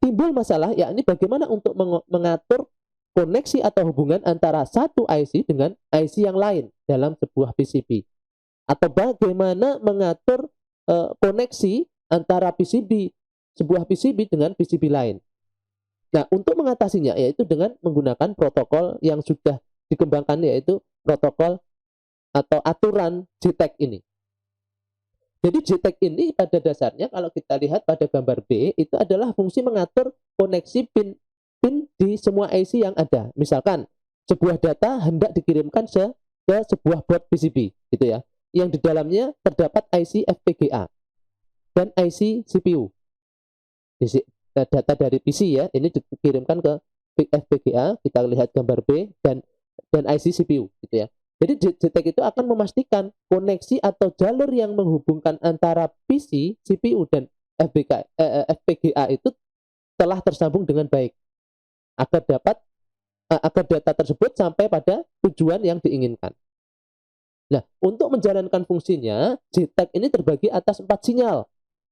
timbul masalah yakni bagaimana untuk mengatur koneksi atau hubungan antara satu IC dengan IC yang lain dalam sebuah PCB, atau bagaimana mengatur koneksi antara sebuah PCB dengan PCB lain. Nah, untuk mengatasinya yaitu dengan menggunakan protokol yang sudah dikembangkan, yaitu protokol atau aturan JTAG ini. Jadi JTAG ini pada dasarnya kalau kita lihat pada gambar B itu adalah fungsi mengatur koneksi pin di semua IC yang ada. Misalkan sebuah data hendak dikirimkan ke sebuah board PCB gitu ya, yang di dalamnya terdapat IC FPGA dan IC CPU. Data dari PC ya, ini dikirimkan ke FPGA, kita lihat gambar B, dan IC CPU gitu ya. Jadi JTAG itu akan memastikan koneksi atau jalur yang menghubungkan antara PC, CPU, dan FPGA itu telah tersambung dengan baik agar data tersebut sampai pada tujuan yang diinginkan. Nah, untuk menjalankan fungsinya, JTAG ini terbagi atas 4 sinyal.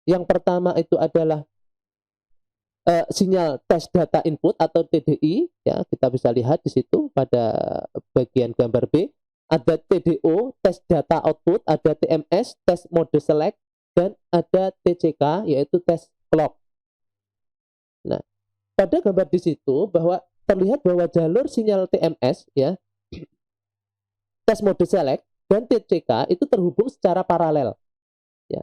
Yang pertama itu adalah sinyal test data input atau TDI, ya kita bisa lihat di situ pada bagian gambar B. Ada TDO, test data output, ada TMS, test mode select, dan ada TCK, yaitu test clock. Nah, pada gambar di situ bahwa terlihat bahwa jalur sinyal TMS ya, test mode select dan TCK itu terhubung secara paralel. Ya.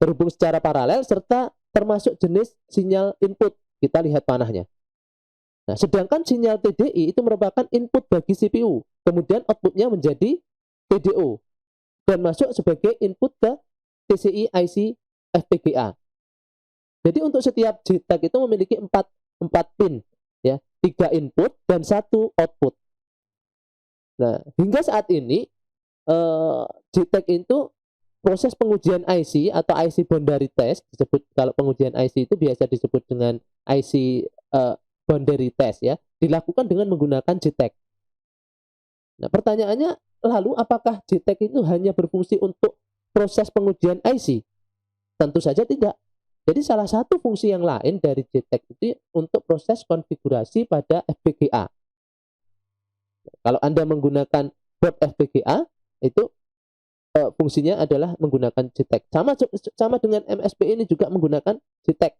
Terhubung secara paralel serta termasuk jenis sinyal input. Kita lihat panahnya. Nah, sedangkan sinyal TDI itu merupakan input bagi CPU, kemudian outputnya menjadi TDO dan masuk sebagai input ke PCI IC FPGA. Jadi untuk setiap JTAG itu memiliki 4 pin, ya, 3 input dan 1 output. Nah, hingga saat ini JTAG itu proses pengujian IC atau IC boundary test, disebut kalau pengujian IC itu biasa disebut dengan IC boundary test ya, dilakukan dengan menggunakan JTAG. Nah, pertanyaannya lalu apakah JTAG itu hanya berfungsi untuk proses pengujian IC? Tentu saja tidak. Jadi salah satu fungsi yang lain dari JTAG itu untuk proses konfigurasi pada FPGA. Kalau Anda menggunakan board FPGA, itu fungsinya adalah menggunakan JTAG. Sama dengan MSP ini juga menggunakan JTAG.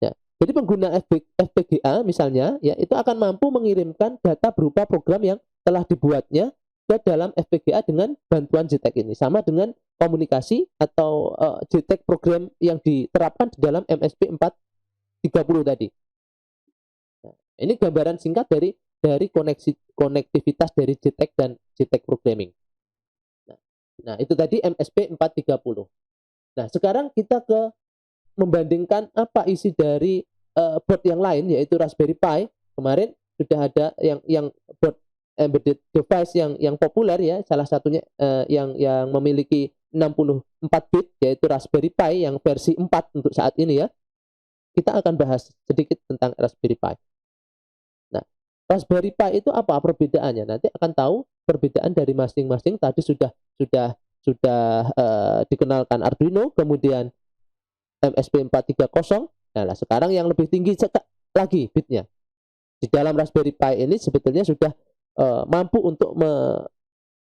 Ya, jadi pengguna FPGA misalnya, ya itu akan mampu mengirimkan data berupa program yang telah dibuatnya ke dalam FPGA dengan bantuan JTAG ini. Sama dengan komunikasi atau JTAG program yang diterapkan di dalam MSP 30 tadi. Nah, ini gambaran singkat dari konektivitas dari JTAG dan JTAG programming. Nah, itu tadi MSP 430. Nah, sekarang kita membandingkan apa isi dari board yang lain, yaitu Raspberry Pi. Kemarin sudah ada yang board embedded device yang populer ya, salah satunya yang memiliki 64 bit, yaitu Raspberry Pi yang versi 4 untuk saat ini ya. Kita akan bahas sedikit tentang Raspberry Pi. Nah, Raspberry Pi itu apa perbedaannya? Nanti akan tahu perbedaan dari masing-masing. Tadi sudah dikenalkan Arduino, kemudian MSP 430. Nah, sekarang yang lebih tinggi lagi bitnya. Di dalam Raspberry Pi ini sebetulnya sudah mampu untuk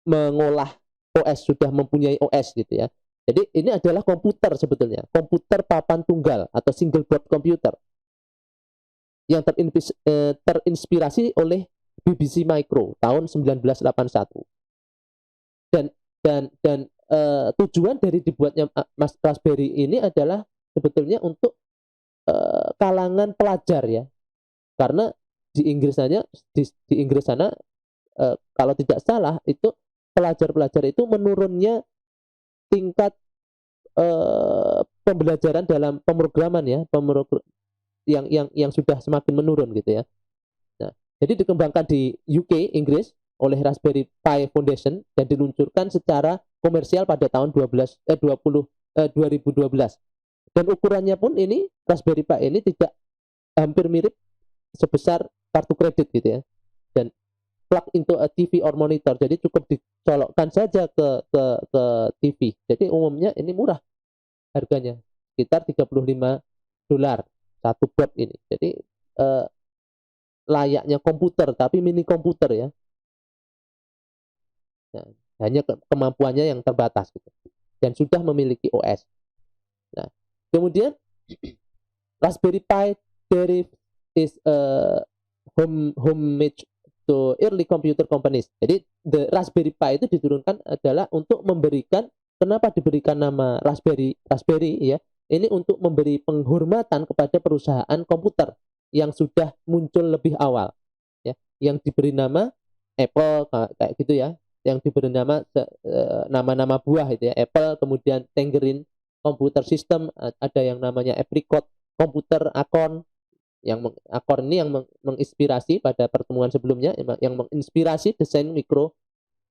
mengolah OS, sudah mempunyai OS gitu ya. Jadi ini adalah komputer sebetulnya, komputer papan tunggal atau single board computer yang terinspirasi oleh BBC Micro tahun 1981. Dan tujuan dari dibuatnya Raspberry ini adalah sebetulnya untuk kalangan pelajar ya, karena di Inggris sana kalau tidak salah itu pelajar-pelajar itu menurunnya tingkat pembelajaran dalam pemrograman ya, yang sudah semakin menurun gitu ya. Nah, jadi dikembangkan di UK, Inggris oleh Raspberry Pi Foundation dan diluncurkan secara komersial pada tahun 2012. Dan ukurannya pun ini Raspberry Pi ini tidak hampir mirip sebesar kartu kredit gitu ya. Dan plug into a TV or monitor, jadi cukup dicolokkan saja ke TV. Jadi umumnya ini murah harganya, sekitar $35 satu board ini. Jadi layaknya komputer tapi mini komputer ya. Nah, hanya kemampuannya yang terbatas gitu. Dan sudah memiliki OS. Nah, kemudian Raspberry Pi Deriv is homemade to early computer companies. Jadi the Raspberry Pi itu diturunkan adalah untuk memberikan, kenapa diberikan nama Raspberry ya? Ini untuk memberi penghormatan kepada perusahaan komputer yang sudah muncul lebih awal ya, yang diberi nama Apple kayak gitu ya, yang diberi nama-nama buah itu ya, Apple, kemudian Tangerine Computer System, ada yang namanya Apricot Computer, Acorn. Yang Acorn ini yang menginspirasi pada pertemuan sebelumnya, yang menginspirasi desain mikro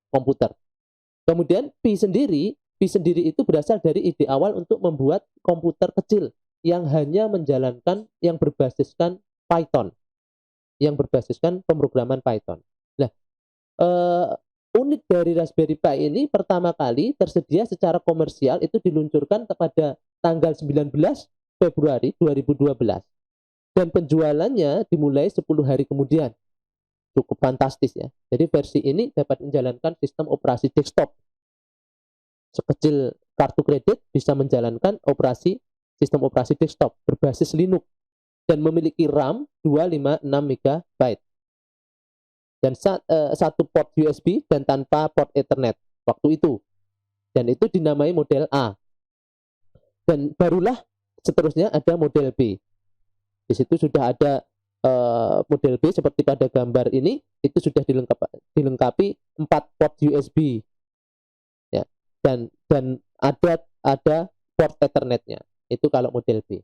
komputer. Kemudian Pi sendiri itu berasal dari ide awal untuk membuat komputer kecil yang hanya menjalankan yang berbasiskan Python, yang berbasiskan pemrograman Python. Nah, unit dari Raspberry Pi ini pertama kali tersedia secara komersial itu diluncurkan pada tanggal 19 Februari 2012. Dan penjualannya dimulai 10 hari kemudian. Cukup fantastis ya. Jadi versi ini dapat menjalankan sistem operasi desktop. Sekecil kartu kredit bisa menjalankan sistem operasi desktop berbasis Linux dan memiliki RAM 256 MB dan satu port USB dan tanpa port Ethernet waktu itu. Dan itu dinamai model A. Dan barulah seterusnya ada model B. Di situ sudah ada model B seperti pada gambar ini, itu sudah dilengkapi 4 port USB ya, dan ada port Ethernetnya. Itu kalau model B.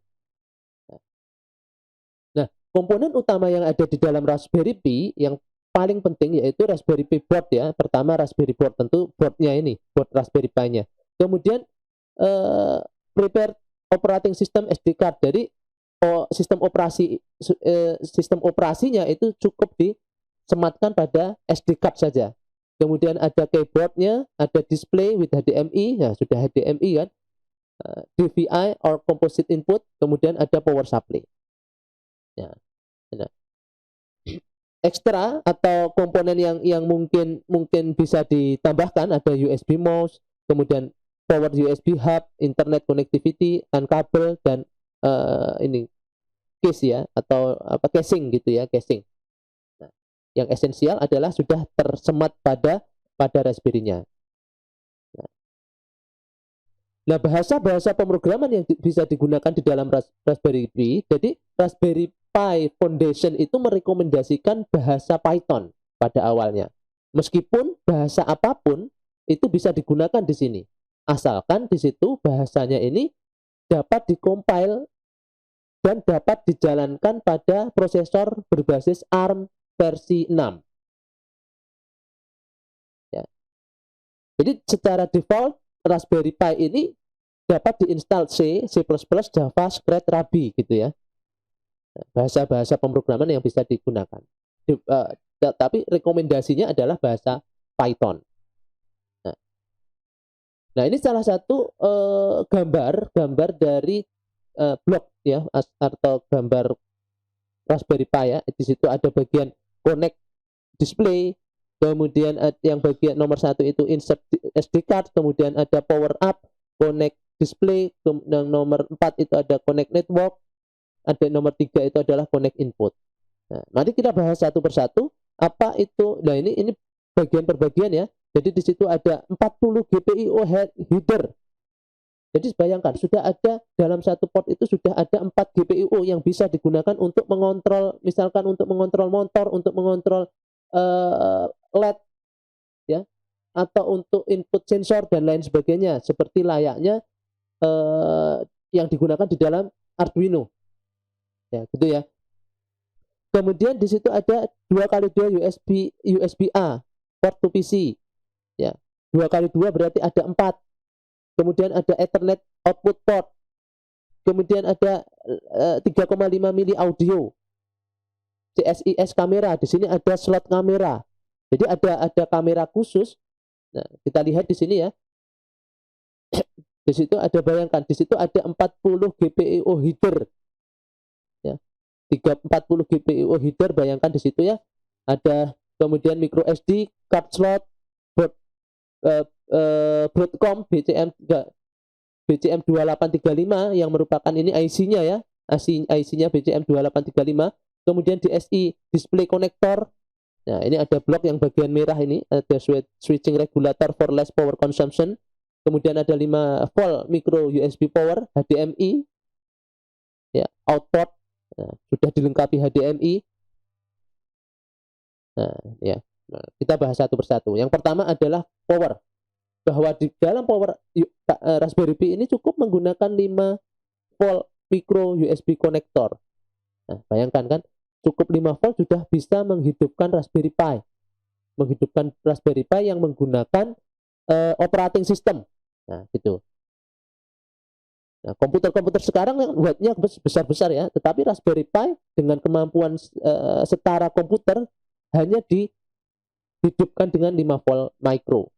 Nah, komponen utama yang ada di dalam Raspberry Pi yang paling penting yaitu Raspberry Pi board ya. Pertama Raspberry board, tentu boardnya ini, board Raspberry Pi-nya. Kemudian prepared operating system SD card. Jadi sistem operasinya itu cukup disematkan pada SD card saja. Kemudian ada keyboardnya, ada display with HDMI, ya sudah HDMI kan, DVI or composite input, kemudian ada power supply. Ya. Nah, ekstra atau komponen yang mungkin bisa ditambahkan ada USB mouse, kemudian power USB hub, internet connectivity, dan kabel, dan ini case ya, atau casing gitu ya, casing. Nah, yang esensial adalah sudah tersemat pada Raspberry-nya. Nah, Nah, bahasa-bahasa pemrograman yang bisa digunakan di dalam Raspberry Pi, jadi Raspberry Pi Foundation itu merekomendasikan bahasa Python pada awalnya. Meskipun bahasa apapun itu bisa digunakan di sini. Asalkan di situ bahasanya ini dapat dikompil dan dapat dijalankan pada prosesor berbasis ARM versi 6. Ya. Jadi secara default Raspberry Pi ini dapat diinstal C, C++, Java, Scratch, Ruby gitu ya. Bahasa-bahasa pemrograman yang bisa digunakan. Tapi rekomendasinya adalah bahasa Python. Nah, ini salah satu gambar dari blok ya, atau gambar Raspberry Pi ya. Di situ ada bagian connect display, kemudian yang bagian nomor 1 itu insert SD card, kemudian ada power up, connect display, yang nomor 4 itu ada connect network, ada nomor 3 itu adalah connect input. Nah, mari kita bahas satu persatu apa itu. Nah, ini bagian per bagian ya. Jadi di situ ada 40 GPIO header. Jadi bayangkan sudah ada dalam satu port itu sudah ada 4 GPIO yang bisa digunakan untuk mengontrol, misalkan untuk mengontrol motor, untuk mengontrol LED ya, atau untuk input sensor dan lain sebagainya, seperti layaknya yang digunakan di dalam Arduino. Ya, gitu ya. Kemudian di situ ada 2x2 USB-A port to PC. Ya. 2x2 berarti ada 4. Kemudian ada Ethernet output port. Kemudian ada 3,5 mili audio. CSIS kamera, di sini ada slot kamera. Jadi ada kamera khusus. Nah, kita lihat di sini ya. Di situ ada, bayangkan di situ ada 40 GPIO header. Ya. 40 GPIO header, bayangkan di situ ya. Ada kemudian micro SD, card slot, Broadcom BCM 2835 yang merupakan ini IC-nya ya. IC-nya BCM 2835. Kemudian DSI display connector. Nah, ini ada blok yang bagian merah ini, ada switching regulator for less power consumption. Kemudian ada 5 volt micro USB power, HDMI. Ya, output. Nah, sudah dilengkapi HDMI. Nah, ya. Nah, kita bahas satu persatu. Yang pertama adalah power. Bahwa di dalam power Raspberry Pi ini cukup menggunakan 5 volt micro USB connector. Nah, bayangkan kan, cukup 5 volt sudah bisa menghidupkan Raspberry Pi. Menghidupkan Raspberry Pi yang menggunakan operating system. Nah, gitu. Nah, komputer-komputer sekarang yang wattnya besar-besar ya, tetapi Raspberry Pi dengan kemampuan setara komputer hanya dihidupkan dengan 5 volt micro.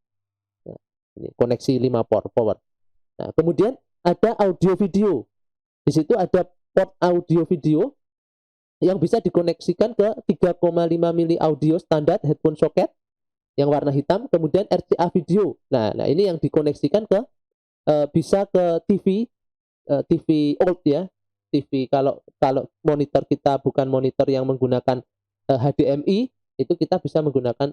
Nah, ini koneksi 5 port power. Nah, kemudian ada audio video. Di situ ada port audio video yang bisa dikoneksikan ke 3,5 mili audio standar headphone socket yang warna hitam, kemudian RCA video. Nah, ini yang dikoneksikan ke bisa ke TV old ya. TV kalau monitor kita bukan monitor yang menggunakan HDMI, itu kita bisa menggunakan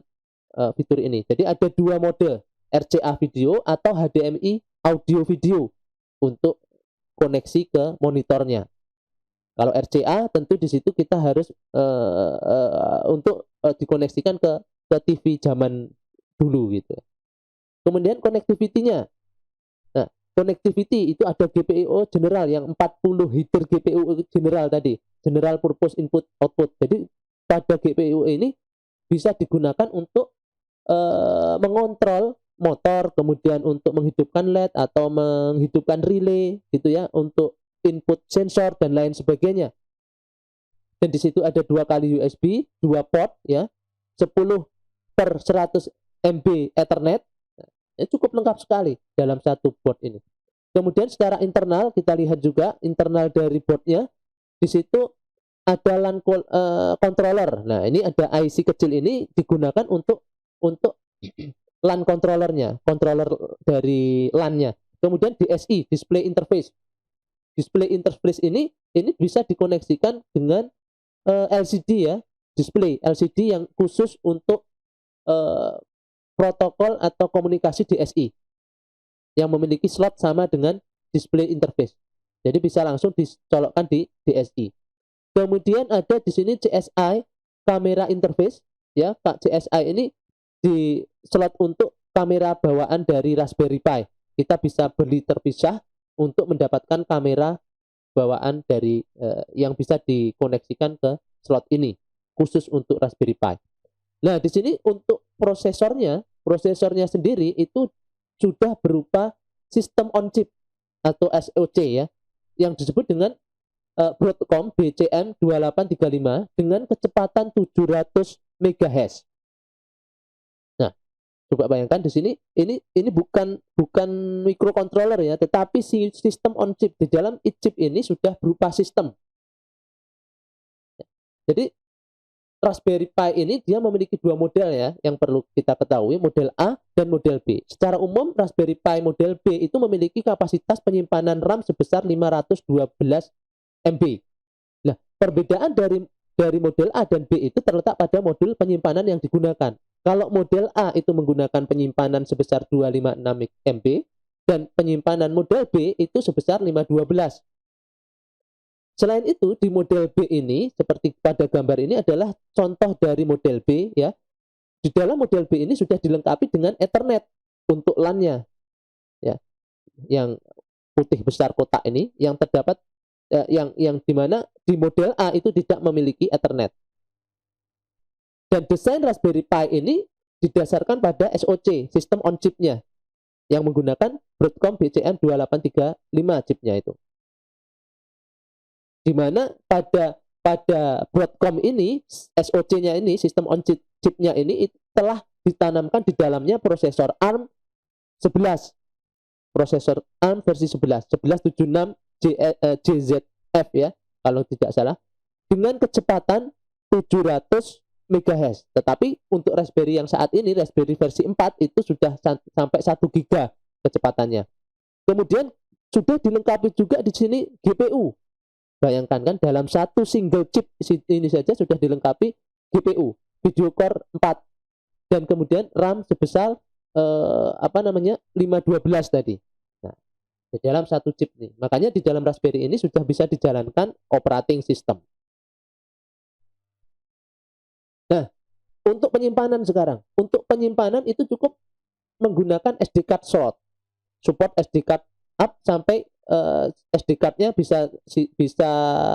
fitur ini. Jadi ada 2 mode, RCA video atau HDMI audio video untuk koneksi ke monitornya. Kalau RCA tentu di situ kita harus untuk dikoneksikan ke TV zaman dulu gitu. Kemudian connectivity-nya. Nah, connectivity itu ada GPIO general yang 40 header GPIO general tadi, general purpose input output. Jadi pada GPIO ini bisa digunakan untuk mengontrol motor, kemudian untuk menghidupkan LED atau menghidupkan relay gitu ya, untuk input sensor dan lain sebagainya. Dan di situ ada 2 kali USB, 2 port ya, 10/100 MB Ethernet. Ya, cukup lengkap sekali dalam satu board ini. Kemudian secara internal kita lihat juga internal dari boardnya, di situ ada LAN controller. Nah, ini ada IC kecil ini digunakan untuk LAN controllernya, controller dari LAN-nya. Kemudian DSI, display interface. Display interface ini bisa dikoneksikan dengan LCD ya, display LCD yang khusus untuk protokol atau komunikasi DSI. yang memiliki slot sama dengan display interface. Jadi bisa langsung dicolokkan di DSI. Kemudian ada di sini CSI kamera interface, ya. CSI ini di slot untuk kamera bawaan dari Raspberry Pi. Kita bisa beli terpisah untuk mendapatkan kamera bawaan dari yang bisa dikoneksikan ke slot ini, khusus untuk Raspberry Pi. Nah, di sini untuk prosesornya sendiri itu sudah berupa sistem on chip atau SoC, ya, yang disebut dengan Broadcom BCM2835 dengan kecepatan 700 MHz. Nah, coba bayangkan di sini ini bukan microcontroller, ya, tetapi sistem on chip. Di dalam chip ini sudah berupa sistem. Jadi Raspberry Pi ini dia memiliki dua model, ya, yang perlu kita ketahui, model A dan model B. Secara umum Raspberry Pi model B itu memiliki kapasitas penyimpanan RAM sebesar 512 MB. Nah, perbedaan dari model A dan B itu terletak pada modul penyimpanan yang digunakan. Kalau model A itu menggunakan penyimpanan sebesar 256 MB dan penyimpanan model B itu sebesar 512. Selain itu, di model B ini, seperti pada gambar ini adalah contoh dari model B, ya. Di dalam model B ini sudah dilengkapi dengan Ethernet untuk LAN-nya, ya. Yang putih besar kotak ini yang terdapat yang dimana di model A itu tidak memiliki Ethernet. Dan desain Raspberry Pi ini didasarkan pada SoC, sistem on chip-nya, yang menggunakan Broadcom BCM2835 chipnya itu. Di mana pada Broadcom ini SoC-nya ini, sistem on chip-nya ini telah ditanamkan di dalamnya prosesor ARM 11. Prosesor ARM versi 1176 JZF, ya, kalau tidak salah, dengan kecepatan 700 MHz. Tetapi untuk Raspberry yang saat ini, Raspberry versi 4 itu sudah sampai 1 GB kecepatannya. Kemudian sudah dilengkapi juga di sini GPU. Bayangkan kan, dalam satu single chip ini saja sudah dilengkapi GPU, Video Core 4, dan kemudian RAM sebesar 512 tadi. Nah, di dalam satu chip nih. Makanya di dalam Raspberry ini sudah bisa dijalankan operating system. Nah, untuk penyimpanan sekarang, untuk penyimpanan itu cukup menggunakan SD card slot. Support SD card up sampai SD card-nya bisa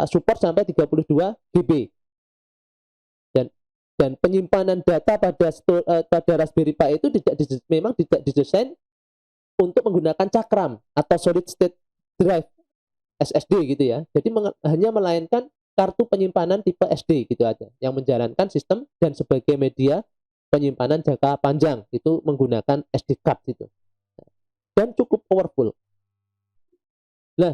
support sampai 32 GB. Dan penyimpanan data pada Raspberry Pi itu memang tidak didesain untuk menggunakan cakram atau solid state drive SSD gitu, ya. Jadi hanya melainkan kartu penyimpanan tipe SD gitu aja yang menjalankan sistem, dan sebagai media penyimpanan jangka panjang itu menggunakan SD card itu. Dan cukup powerful. Nah,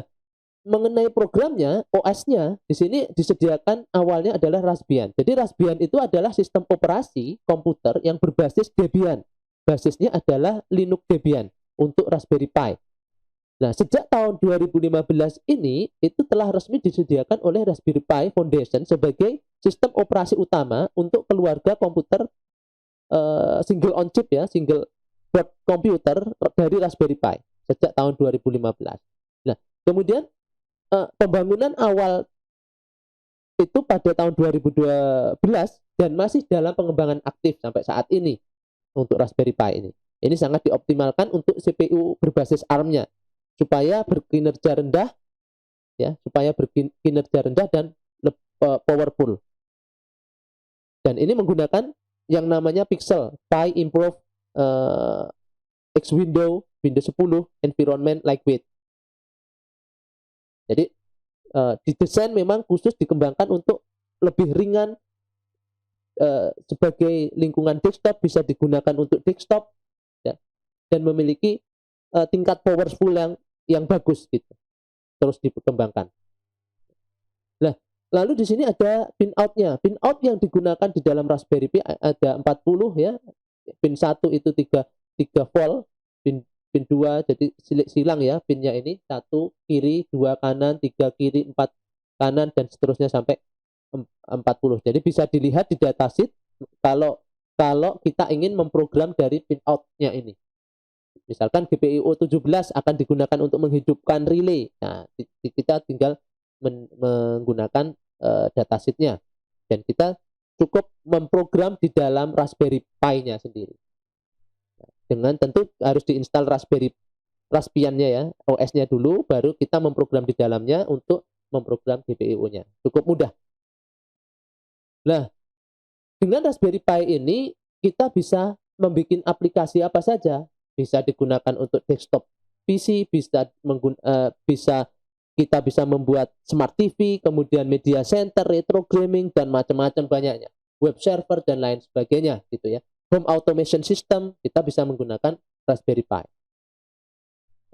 mengenai programnya, OS-nya di sini disediakan awalnya adalah Raspbian. Jadi Raspbian itu adalah sistem operasi komputer yang berbasis Debian. Basisnya adalah Linux Debian untuk Raspberry Pi. Nah, sejak tahun 2015 ini itu telah resmi disediakan oleh Raspberry Pi Foundation sebagai sistem operasi utama untuk keluarga komputer single on chip, ya, single board komputer dari Raspberry Pi sejak tahun 2015. Nah, kemudian pembangunan awal itu pada tahun 2012 dan masih dalam pengembangan aktif sampai saat ini untuk Raspberry Pi ini. Ini sangat dioptimalkan untuk CPU berbasis ARM-nya supaya berkinerja rendah, ya, dan powerful. Dan ini menggunakan yang namanya Pixel Pi Improve X Windows 10 Environment Lightweight. Jadi didesain memang khusus dikembangkan untuk lebih ringan, sebagai lingkungan desktop, bisa digunakan untuk desktop, ya, dan memiliki tingkat powerful yang bagus gitu. Terus dikembangkan. Nah, lalu di sini ada pin out-nya. Pin out yang digunakan di dalam Raspberry Pi ada 40, ya. Pin 1 itu 3 volt, pin 2 jadi silang, ya, pinnya ini 1 kiri, 2 kanan, 3 kiri, 4 kanan, dan seterusnya sampai 40. Jadi bisa dilihat di datasheet kalau kita ingin memprogram dari pin out-nya ini. Misalkan GPIO 17 akan digunakan untuk menghidupkan relay. Nah, kita tinggal menggunakan datasheet-nya, dan kita cukup memprogram di dalam Raspberry Pi-nya sendiri. Dengan tentu harus diinstal Raspbian-nya ya, OS-nya dulu, baru kita memprogram di dalamnya untuk memprogram GPIO-nya. Cukup mudah. Nah, dengan Raspberry Pi ini kita bisa membuat aplikasi apa saja. Bisa digunakan untuk desktop PC, kita bisa membuat smart TV, kemudian media center, retro gaming, dan macam-macam banyaknya. Web server dan lain sebagainya gitu ya. Home automation system, kita bisa menggunakan Raspberry Pi.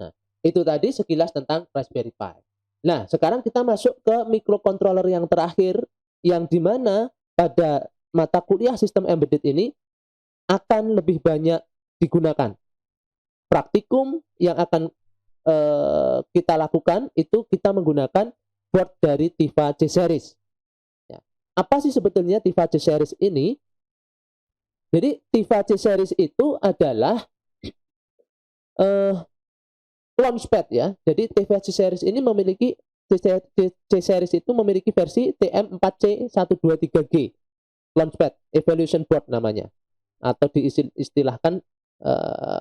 Nah, itu tadi sekilas tentang Raspberry Pi. Nah, sekarang kita masuk ke microcontroller yang terakhir, yang dimana pada mata kuliah sistem embedded ini akan lebih banyak digunakan. Praktikum yang akan kita lakukan itu kita menggunakan board dari TIVA C-Series. Ya. Apa sih sebetulnya TIVA C-Series ini? Jadi TIVA C-Series itu adalah launchpad ya. Jadi TIVA C-Series ini memiliki C-Series itu memiliki versi TM4C123G launchpad evaluation board namanya, atau diistilahkan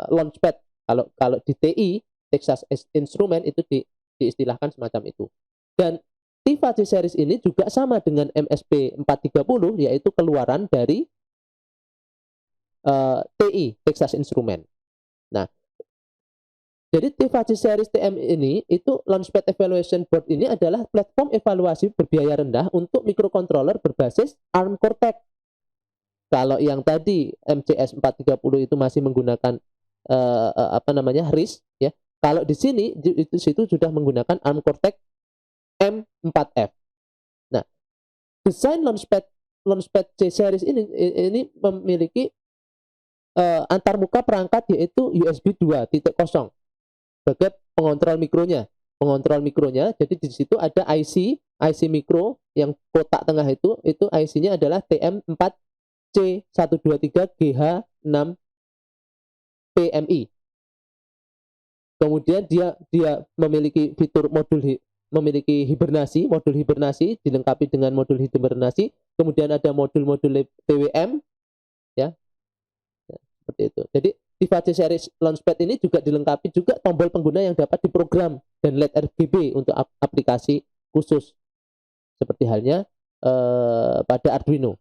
launchpad. Kalau di TI Texas Instrument itu diistilahkan semacam itu. Dan TIVA C-Series ini juga sama dengan MSP 430, yaitu keluaran dari TI Texas Instrument. Nah, jadi TIVA C-Series TM ini itu Launchpad Evaluation Board ini adalah platform evaluasi berbiaya rendah untuk microcontroller berbasis ARM Cortex. Kalau yang tadi MCS 430 itu masih menggunakan RISC ya. Kalau di sini itu situ sudah menggunakan ARM Cortex M4F. Nah, desain Launchpad C-Series ini memiliki antarmuka perangkat yaitu USB 2.0 sebagai pengontrol mikronya. Jadi di situ ada IC mikro yang kotak tengah itu IC-nya adalah TM4C123GH6PMI. Kemudian dia memiliki fitur memiliki modul hibernasi dilengkapi dengan modul hibernasi. Kemudian ada modul-modul PWM ya. Seperti itu. Jadi TIVA C-Series Launchpad ini juga dilengkapi juga tombol pengguna yang dapat diprogram dan LED RGB untuk aplikasi khusus. Seperti halnya pada Arduino.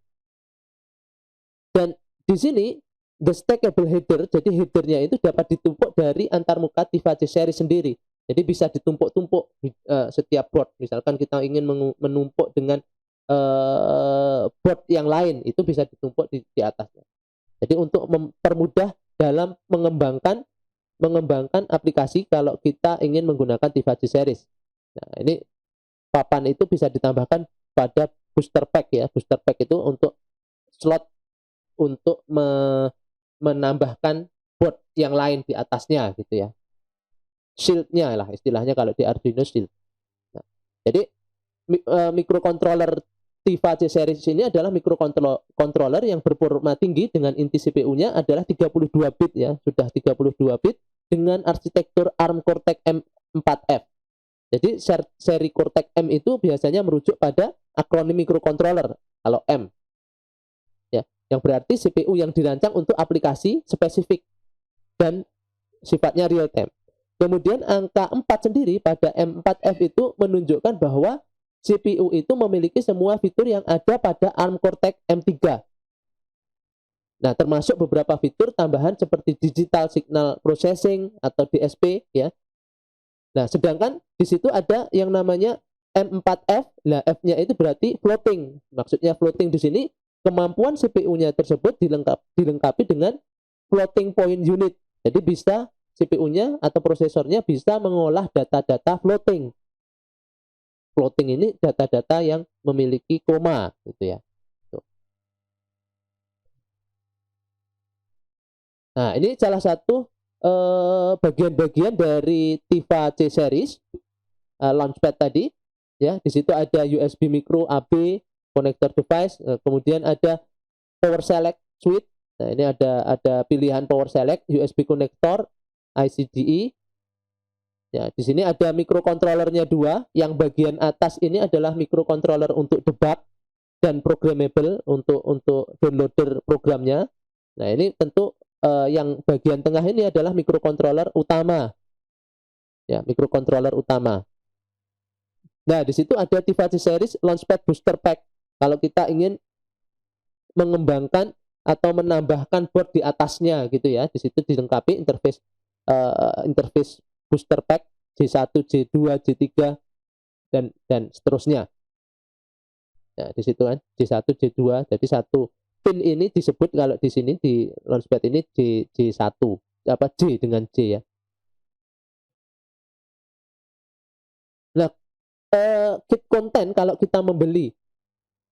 Dan di sini the stackable header, jadi headernya itu dapat ditumpuk dari antarmuka TIVA C-Series sendiri. Jadi bisa ditumpuk-tumpuk setiap board. Misalkan kita ingin menumpuk dengan board yang lain, itu bisa ditumpuk di atasnya. Jadi untuk mempermudah dalam mengembangkan aplikasi kalau kita ingin menggunakan TIVA C-Series. Nah, ini papan itu bisa ditambahkan pada booster pack ya. Booster pack itu untuk slot untuk menambahkan board yang lain di atasnya gitu ya. Shield-nya lah istilahnya kalau di Arduino shield. Nah, jadi microcontroller TIVA C-Series ini adalah microcontroller yang berperforma tinggi dengan inti CPU-nya adalah 32 bit ya, sudah 32 bit dengan arsitektur ARM Cortex M4F. Jadi seri Cortex M itu biasanya merujuk pada akronim microcontroller kalau M. Yang berarti CPU yang dirancang untuk aplikasi spesifik dan sifatnya real time. Kemudian angka 4 sendiri pada M4F itu menunjukkan bahwa CPU itu memiliki semua fitur yang ada pada ARM Cortex M3. Nah, termasuk beberapa fitur tambahan seperti Digital Signal Processing atau DSP ya. Nah, sedangkan di situ ada yang namanya M4F. Nah, F-nya itu berarti floating. Maksudnya floating di sini kemampuan CPU-nya tersebut dilengkapi dengan floating point unit. Jadi bisa CPU-nya atau prosesornya bisa mengolah data-data floating. Floating ini data-data yang memiliki koma gitu ya. Nah, ini salah satu bagian-bagian dari TIVA C-Series Launchpad tadi ya. Di situ ada USB micro AB connector device, kemudian ada power select switch. Nah, ini ada pilihan power select, USB connector, ICDE. Ya, di sini ada microcontrollernya dua. Yang bagian atas ini adalah microcontroller untuk debug dan programmable untuk downloader programnya. Nah, ini tentu yang bagian tengah ini adalah microcontroller utama. Ya, microcontroller utama. Nah, di situ ada Tiva C series Launchpad Booster Pack. Kalau kita ingin mengembangkan atau menambahkan board di atasnya gitu ya, di situ dilengkapi interface booster pack J1, J2, J3 dan seterusnya. Nah, di situ kan J1, J2, jadi satu pin ini disebut kalau di sini di launchpad ini J1, apa J dengan J ya. Nah, kit konten kalau kita membeli,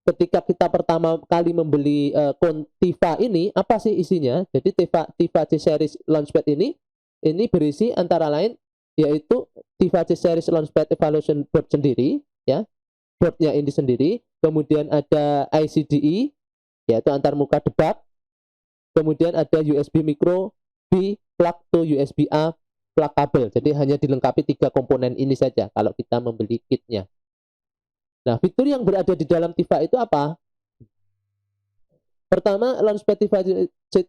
ketika kita pertama kali membeli Tiva ini, apa sih isinya? Jadi Tiva C series launchpad ini berisi antara lain yaitu Tiva C series launchpad evaluation board sendiri, ya, boardnya ini sendiri. Kemudian ada ICDE, yaitu antarmuka debug. Kemudian ada USB micro B plug to USB A plug kabel. Jadi hanya dilengkapi 3 komponen ini saja kalau kita membeli kitnya. Nah, fitur yang berada di dalam Tiva itu apa? Pertama, launchpad Tiva C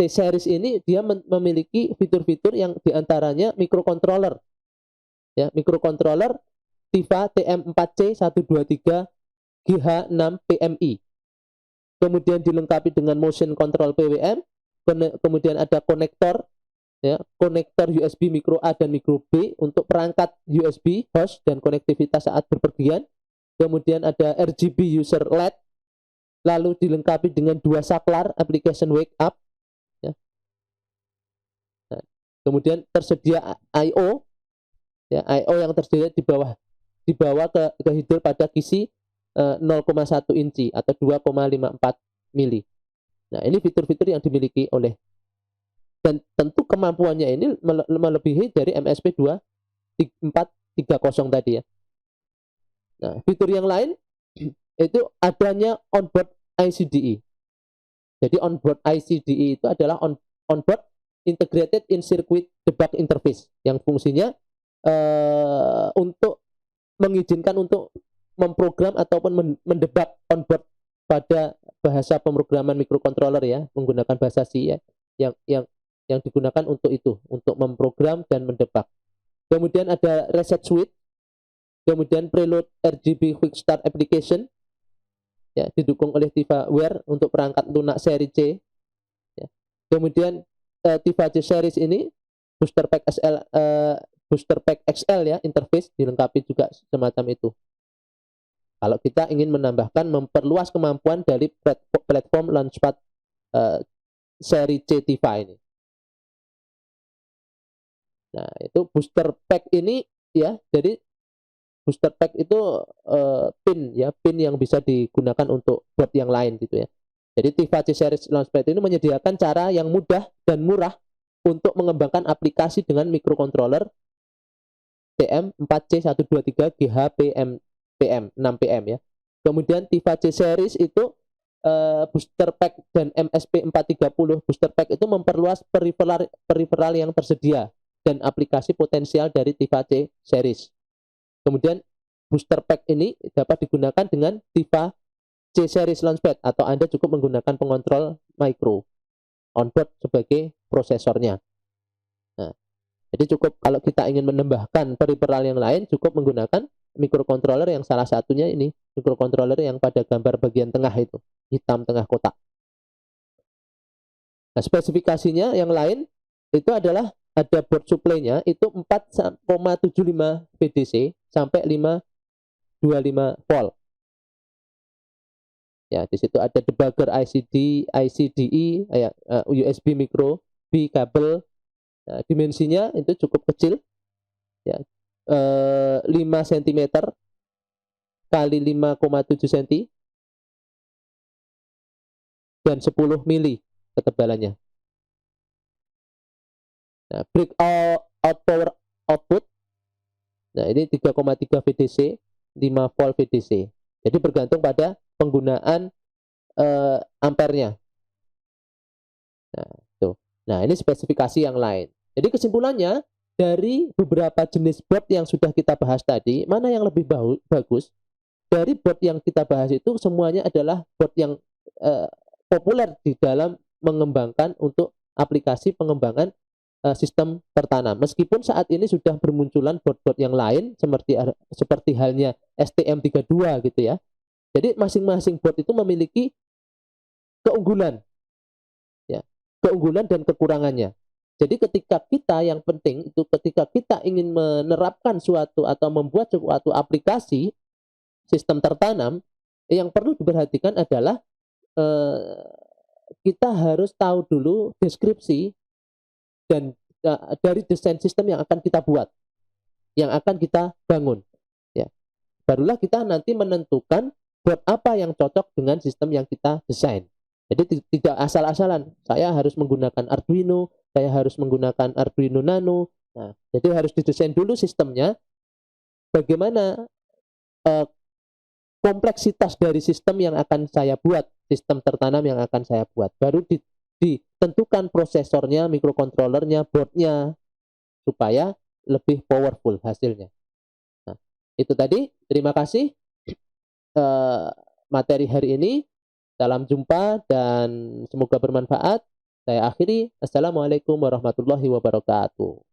series ini dia memiliki fitur-fitur yang diantaranya microcontroller. Ya, microcontroller Tiva TM4C123 GH6PMI. Kemudian dilengkapi dengan motion control PWM, kemudian ada konektor, ya, konektor USB micro A dan micro B untuk perangkat USB host dan konektivitas saat berpergian. Kemudian ada RGB user LED, lalu dilengkapi dengan 2 saklar application wake up, ya. Nah, kemudian tersedia I/O, ya, I/O yang tersedia dibawa ke header pada kisi 0,1 inci atau 2,54 mili. Nah, ini fitur-fitur yang dimiliki oleh, dan tentu kemampuannya ini melebihi dari MSP 2430 tadi ya. Nah, fitur yang lain itu adanya onboard ICDE. Jadi onboard ICDE itu adalah onboard integrated in circuit debug interface yang fungsinya untuk mengizinkan untuk memprogram ataupun mendebug onboard pada bahasa pemrograman microcontroller ya, menggunakan bahasa C ya, yang digunakan untuk itu, untuk memprogram dan mendebug. Kemudian ada reset switch, kemudian preload RGB quick start application, ya, didukung oleh TivaWare untuk perangkat lunak seri C, ya. Kemudian Tiva C series ini booster pack XL ya, interface dilengkapi juga semacam itu. Kalau kita ingin menambahkan, memperluas kemampuan dari platform launchpad seri C Tiva ini. Nah, itu booster pack ini ya, jadi booster pack itu pin ya, pin yang bisa digunakan untuk board yang lain gitu ya. Jadi Tiva C series launchpad ini menyediakan cara yang mudah dan murah untuk mengembangkan aplikasi dengan microcontroller TM4C123 GH6PM ya. Kemudian Tiva C series itu booster pack dan MSP 430 booster pack itu memperluas peripheral yang tersedia dan aplikasi potensial dari Tiva C series. Kemudian booster pack ini dapat digunakan dengan Tiva C series launchpad atau Anda cukup menggunakan pengontrol micro onboard sebagai prosesornya. Nah, jadi cukup kalau kita ingin menambahkan peripheral yang lain, cukup menggunakan microcontroller yang salah satunya ini, microcontroller yang pada gambar bagian tengah itu, hitam tengah kotak. Nah, spesifikasinya yang lain itu adalah ada board supply-nya itu 4,75 VDC sampai 525 volt. Ya, di situ ada debugger ICDE, USB micro B kabel. Nah, dimensinya itu cukup kecil, ya, 5 cm kali 5,7 cm dan 10 mili ketebalannya. Nah, breakout power output, nah ini 3,3 VDC, 5 volt VDC. Jadi bergantung pada penggunaan ampernya. Nah, tuh. Nah, ini spesifikasi yang lain. Jadi kesimpulannya, dari beberapa jenis board yang sudah kita bahas tadi, mana yang lebih bagus? Dari board yang kita bahas itu semuanya adalah board yang eh, populer di dalam mengembangkan untuk aplikasi pengembangan sistem tertanam. Meskipun saat ini sudah bermunculan board-board yang lain seperti halnya STM32 gitu ya. Jadi masing-masing board itu memiliki keunggulan, ya, keunggulan dan kekurangannya. Jadi ketika kita, yang penting itu ketika kita ingin menerapkan suatu atau membuat suatu aplikasi sistem tertanam, yang perlu diperhatikan adalah eh, kita harus tahu dulu deskripsi dan dari desain sistem yang akan kita buat, yang akan kita bangun. Ya, barulah kita nanti menentukan buat apa yang cocok dengan sistem yang kita desain. Jadi tidak asal-asalan, saya harus menggunakan Arduino, saya harus menggunakan Arduino Nano. Nah, jadi harus didesain dulu sistemnya, bagaimana kompleksitas dari sistem yang akan saya buat, sistem tertanam yang akan saya buat. Baru ditentukan prosesornya, mikrokontrolernya, boardnya, supaya lebih powerful hasilnya. Nah, itu tadi. Terima kasih materi hari ini. Salam jumpa dan semoga bermanfaat. Saya akhiri. Assalamualaikum warahmatullahi wabarakatuh.